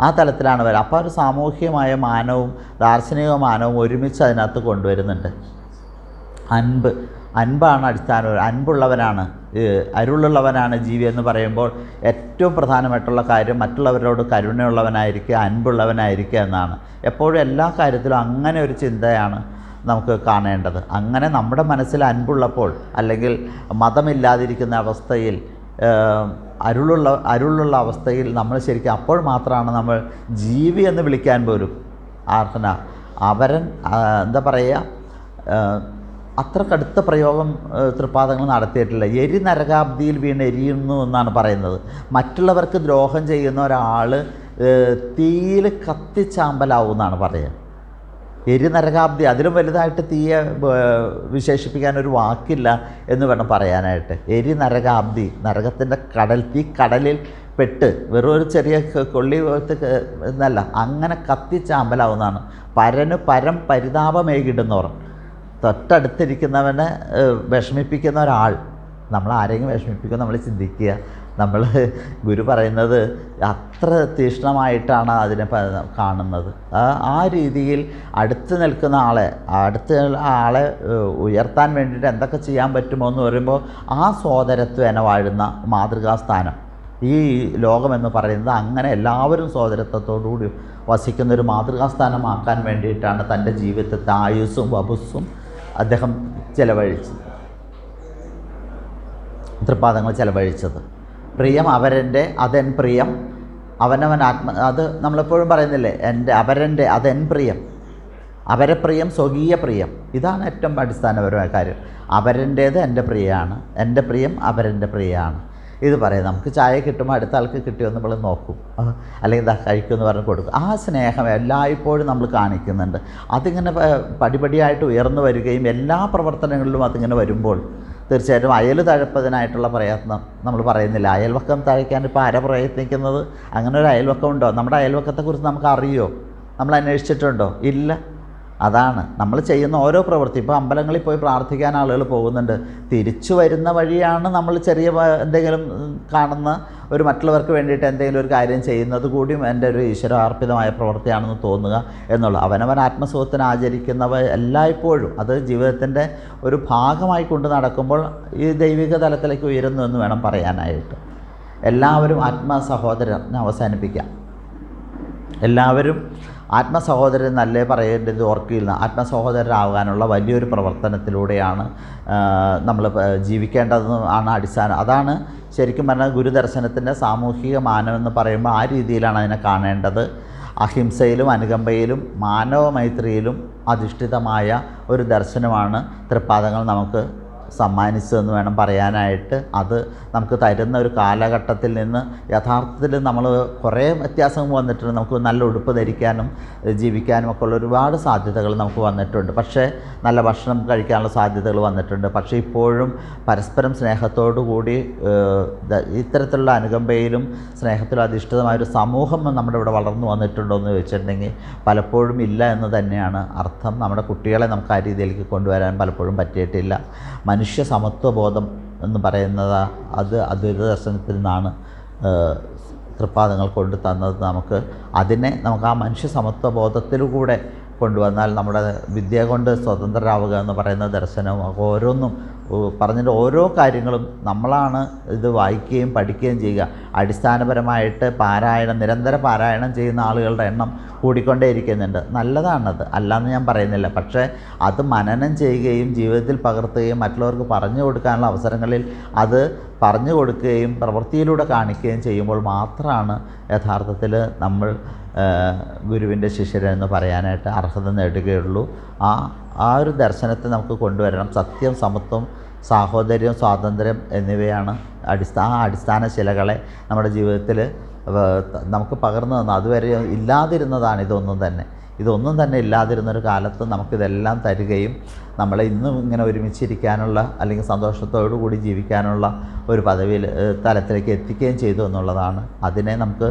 ആ തലത്തിലാണ് വരിക. അപ്പോൾ ഒരു സാമൂഹികമായ മാനവും ദാർശനിക മാനവും ഒരുമിച്ച് അതിനകത്ത് കൊണ്ടുവരുന്നുണ്ട്. അൻപാണ് അടിസ്ഥാനം. അൻപുള്ളവനാണ്, അരുളുള്ളവനാണ് ജീവി എന്ന് പറയുമ്പോൾ ഏറ്റവും പ്രധാനമായിട്ടുള്ള കാര്യം മറ്റുള്ളവരോട് കരുണയുള്ളവനായിരിക്കുക, അൻപുള്ളവനായിരിക്കുക എന്നാണ്. എപ്പോഴും എല്ലാ കാര്യത്തിലും അങ്ങനെ ഒരു ചിന്തയാണ് നമുക്ക് കാണേണ്ടത്. അങ്ങനെ നമ്മുടെ മനസ്സിൽ അൻപുള്ളപ്പോൾ, അല്ലെങ്കിൽ മതമില്ലാതിരിക്കുന്ന അവസ്ഥയിൽ, അരുളുള്ള അവസ്ഥയിൽ നമ്മൾ ശരിക്കും അപ്പോൾ മാത്രമാണ് നമ്മൾ ജീവി എന്ന് വിളിക്കാൻ പോലും അവരൻ എന്താ പറയുക, അത്ര കടുത്ത പ്രയോഗം തൃപ്പാദങ്ങൾ നടത്തിയിട്ടില്ല. എരി നരകാബ്ദിയിൽ വീണ് എരിയുന്നു എന്നാണ് പറയുന്നത്. മറ്റുള്ളവർക്ക് ദ്രോഹം ചെയ്യുന്ന ഒരാൾ തീയിൽ കത്തിച്ചാമ്പലാവും എന്നാണ് പറയുക. എരി നരകാബ്ദി, അതിലും വലുതായിട്ട് തീയെ വിശേഷിപ്പിക്കാനൊരു വാക്കില്ല എന്ന് വേണം പറയാനായിട്ട്. എരി നരകാബ്ദി, നരകത്തിൻ്റെ കടലിൽ പെട്ട് വെറും ഒരു ചെറിയ കൊള്ളി എന്നല്ല, അങ്ങനെ കത്തിച്ചാമ്പലാവുന്നതാണ്. പരം പരിതാപമേകിടുന്നവർ, തൊട്ടടുത്തിരിക്കുന്നവനെ വിഷമിപ്പിക്കുന്ന ഒരാൾ. നമ്മൾ ആരെങ്കിലും വിഷമിപ്പിക്കുമ്പോൾ നമ്മൾ ചിന്തിക്കുക. നമ്മൾ ഗുരു പറയുന്നത് അത്ര തീക്ഷ്ണമായിട്ടാണ് അതിനെ കാണുന്നത്. ആ രീതിയിൽ അടുത്ത് നിൽക്കുന്ന ആളെ ഉയർത്താൻ വേണ്ടിയിട്ട് എന്തൊക്കെ ചെയ്യാൻ പറ്റുമോ എന്ന് പറയുമ്പോൾ ആ സോദരത്വേന വാഴുന്ന മാതൃകാസ്ഥാനം ഈ ലോകമെന്ന് പറയുന്നത് അങ്ങനെ എല്ലാവരും സോദരത്വത്തോടുകൂടി വസിക്കുന്നൊരു മാതൃകാസ്ഥാനമാക്കാൻ വേണ്ടിയിട്ടാണ് തൻ്റെ ജീവിതത്തെ ആയുസ്സും വപുസ്സും അദ്ദേഹം തൃപ്പാദങ്ങൾ ചെലവഴിച്ചത്. പ്രിയം അവരൻ്റെ അതെൻ പ്രിയം, അവനവൻ അത് നമ്മളെപ്പോഴും പറയുന്നില്ലേ, അവരൻ്റെ അതെൻ പ്രിയം, അവരപ്രിയം സ്വകീയ പ്രിയം. ഇതാണ് ഏറ്റവും അടിസ്ഥാനപരമായ കാര്യം. അവരൻ്റേത് എൻ്റെ പ്രിയമാണ്, എൻ്റെ പ്രിയം അവരൻ്റെ പ്രിയമാണ്. ഇത് പറയും. നമുക്ക് ചായ കിട്ടുമ്പോൾ അടുത്ത ആൾക്ക് കിട്ടിയോന്ന് നമ്മൾ നോക്കും, അല്ലെങ്കിൽ ഇതാ കഴിക്കുമെന്ന് പറഞ്ഞ് കൊടുക്കും. ആ സ്നേഹം എല്ലായ്പ്പോഴും നമ്മൾ കാണിക്കുന്നുണ്ട്. അതിങ്ങനെ പടിപടിയായിട്ട് ഉയർന്നു വരികയും എല്ലാ പ്രവർത്തനങ്ങളിലും അതിങ്ങനെ വരുമ്പോൾ തീർച്ചയായിട്ടും അയൽ തഴപ്പതിനായിട്ടുള്ള പ്രയത്നം നമ്മൾ പറയുന്നില്ല. അയൽവക്കം തഴയ്ക്കാൻ ഇപ്പോൾ ആരാ പ്രയത്നിക്കുന്നത്? അങ്ങനെ ഒരു അയൽവക്കം ഉണ്ടോ? നമ്മുടെ അയൽവക്കത്തെക്കുറിച്ച് നമുക്ക് അറിയോ? നമ്മൾ അന്വേഷിച്ചിട്ടുണ്ടോ? ഇല്ല. അതാണ് നമ്മൾ ചെയ്യുന്ന ഓരോ പ്രവൃത്തി. ഇപ്പോൾ അമ്പലങ്ങളിൽ പോയി പ്രാർത്ഥിക്കാൻ ആളുകൾ പോകുന്നുണ്ട്. തിരിച്ചു വരുന്ന വഴിയാണ് നമ്മൾ ചെറിയ എന്തെങ്കിലും കാണുന്ന ഒരു മറ്റുള്ളവർക്ക് വേണ്ടിയിട്ട് എന്തെങ്കിലും ഒരു കാര്യം ചെയ്യുന്നത് കൂടിയും എൻ്റെ ഒരു ഈശ്വരാർപ്പിതമായ പ്രവൃത്തിയാണെന്ന് തോന്നുക എന്നുള്ളത്. അവനവൻ ആത്മസുഖത്തിന് ആചരിക്കുന്നവ എല്ലായ്പ്പോഴും അത് ജീവിതത്തിൻ്റെ ഒരു ഭാഗമായി കൊണ്ട് നടക്കുമ്പോൾ ഈ ദൈവിക തലത്തിലേക്ക് ഉയരുന്നു എന്ന് വേണം പറയാനായിട്ട്. എല്ലാവരും ആത്മസഹോദരനെ അവസാനിപ്പിക്കാം. എല്ലാവരും ആത്മസഹോദരൻ നല്ലേ പറയേണ്ടത് ഓർക്കില്ല. ആത്മസഹോദരരാകാനുള്ള വലിയൊരു പ്രവർത്തനത്തിലൂടെയാണ് നമ്മൾ ജീവിക്കേണ്ടതെന്നാണ് അടിസ്ഥാനം. അതാണ് ശരിക്കും പറഞ്ഞാൽ ഗുരുദർശനത്തിൻ്റെ സാമൂഹിക മാനമെന്ന് പറയുമ്പോൾ ആ രീതിയിലാണ് അതിനെ കാണേണ്ടത്. അഹിംസയിലും അനുകമ്പയിലും മാനവ മൈത്രിയിലും അധിഷ്ഠിതമായ ഒരു ദർശനമാണ് തൃപ്പാദങ്ങൾ നമുക്ക് സമ്മാനിച്ചതെന്ന് വേണം പറയാനായിട്ട്. അത് നമുക്ക് തരുന്ന ഒരു കാലഘട്ടത്തിൽ നിന്ന് യഥാർത്ഥത്തിൽ നമ്മൾ കുറേ വ്യത്യാസങ്ങൾ വന്നിട്ടുണ്ട്. നമുക്ക് നല്ല ഉടുപ്പ് ധരിക്കാനും ജീവിക്കാനും ഒക്കെ ഉള്ള ഒരുപാട് സാധ്യതകൾ നമുക്ക് വന്നിട്ടുണ്ട്. പക്ഷേ നല്ല ഭക്ഷണം കഴിക്കാനുള്ള സാധ്യതകൾ വന്നിട്ടുണ്ട്. പക്ഷേ ഇപ്പോഴും പരസ്പരം സ്നേഹത്തോടു കൂടി ഇത്തരത്തിലുള്ള അനുകമ്പയിലും സ്നേഹത്തിലും അധിഷ്ഠിതമായൊരു സമൂഹം നമ്മുടെ ഇവിടെ വളർന്നു വന്നിട്ടുണ്ടോ എന്ന് ചോദിച്ചിട്ടുണ്ടെങ്കിൽ പലപ്പോഴും ഇല്ല എന്ന് തന്നെയാണ് അർത്ഥം. നമ്മുടെ കുട്ടികളെ നമുക്ക് ആ രീതിയിലേക്ക് കൊണ്ടുവരാൻ പലപ്പോഴും പറ്റിയിട്ടില്ല. മനുഷ്യ സമത്വബോധം എന്ന് പറയുന്നത് അത് അദ്വൈത ദർശനത്തിൽ നിന്നാണ് തൃപ്പാദങ്ങൾ കൊണ്ട് തന്നത്. നമുക്ക് ആ മനുഷ്യ സമത്വബോധത്തിലൂടെ കൊണ്ടുവന്നാൽ നമ്മുടെ വിദ്യ കൊണ്ട് സ്വതന്ത്രരാവുക എന്ന് പറയുന്ന ദർശനവും ഓരോന്നും പറഞ്ഞിട്ട് ഓരോ കാര്യങ്ങളും നമ്മളാണ് ഇത് വായിക്കുകയും പഠിക്കുകയും ചെയ്യുക. അടിസ്ഥാനപരമായിട്ട് നിരന്തര പാരായണം ചെയ്യുന്ന ആളുകളുടെ എണ്ണം കൂടിക്കൊണ്ടേയിരിക്കുന്നുണ്ട്. നല്ലതാണത്, അല്ലാന്ന് ഞാൻ പറയുന്നില്ല. പക്ഷേ അത് മനനം ചെയ്യുകയും ജീവിതത്തിൽ പകർത്തുകയും മറ്റുള്ളവർക്ക് പറഞ്ഞു കൊടുക്കാനുള്ള അവസരങ്ങളിൽ അത് പറഞ്ഞു കൊടുക്കുകയും പ്രവൃത്തിയിലൂടെ കാണിക്കുകയും ചെയ്യുമ്പോൾ മാത്രമാണ് യഥാർത്ഥത്തിൽ നമ്മൾ ഗുരുവിൻ്റെ ശിഷ്യരെന്ന് പറയാനായിട്ട് അർഹത നേടുകയുള്ളൂ. ആ ഒരു ദർശനത്തെ നമുക്ക് കൊണ്ടുവരണം. സത്യം, സമത്വം, സാഹോദര്യം, സ്വാതന്ത്ര്യം എന്നിവയാണ് അടിസ്ഥാന ശിലകളെ നമ്മുടെ ജീവിതത്തിൽ നമുക്ക് പകർന്നു തന്നു. അതുവരെ ഇല്ലാതിരുന്നതാണ് ഇതൊന്നും തന്നെ ഇല്ലാതിരുന്നൊരു കാലത്ത് നമുക്കിതെല്ലാം തരികയും നമ്മളെ ഇന്നും ഇങ്ങനെ ഒരുമിച്ചിരിക്കാനുള്ള അല്ലെങ്കിൽ സന്തോഷത്തോടു കൂടി ജീവിക്കാനുള്ള ഒരു തലത്തിലേക്ക് എത്തിക്കുകയും ചെയ്തു എന്നുള്ളതാണ്. അതിനെ നമുക്ക്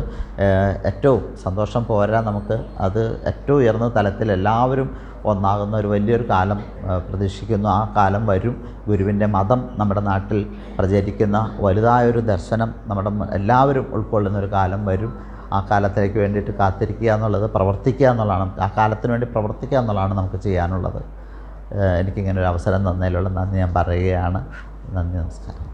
ഏറ്റവും സന്തോഷം പോരാ, നമുക്ക് അത് ഏറ്റവും ഉയർന്ന തലത്തിൽ എല്ലാവരും ഒന്നാകുന്ന ഒരു വലിയൊരു കാലം പ്രതീക്ഷിക്കുന്നു. ആ കാലം വരും. ഗുരുവിൻ്റെ മതം നമ്മുടെ നാട്ടിൽ പ്രചരിക്കുന്ന വലുതായൊരു ദർശനം എല്ലാവരും ഉൾക്കൊള്ളുന്നൊരു കാലം വരും. ആ കാലത്തിലേക്ക് വേണ്ടിയിട്ട് കാത്തിരിക്കുക എന്നുള്ളത്, പ്രവർത്തിക്കുക എന്നുള്ളതാണ്. ആ കാലത്തിന് വേണ്ടി പ്രവർത്തിക്കുക എന്നുള്ളതാണ് നമുക്ക് ചെയ്യാനുള്ളത്. എനിക്കിങ്ങനെ ഒരു അവസരം തന്നതിലുള്ള നന്ദി ഞാൻ പറയുകയാണ്. നന്ദി, നമസ്കാരം.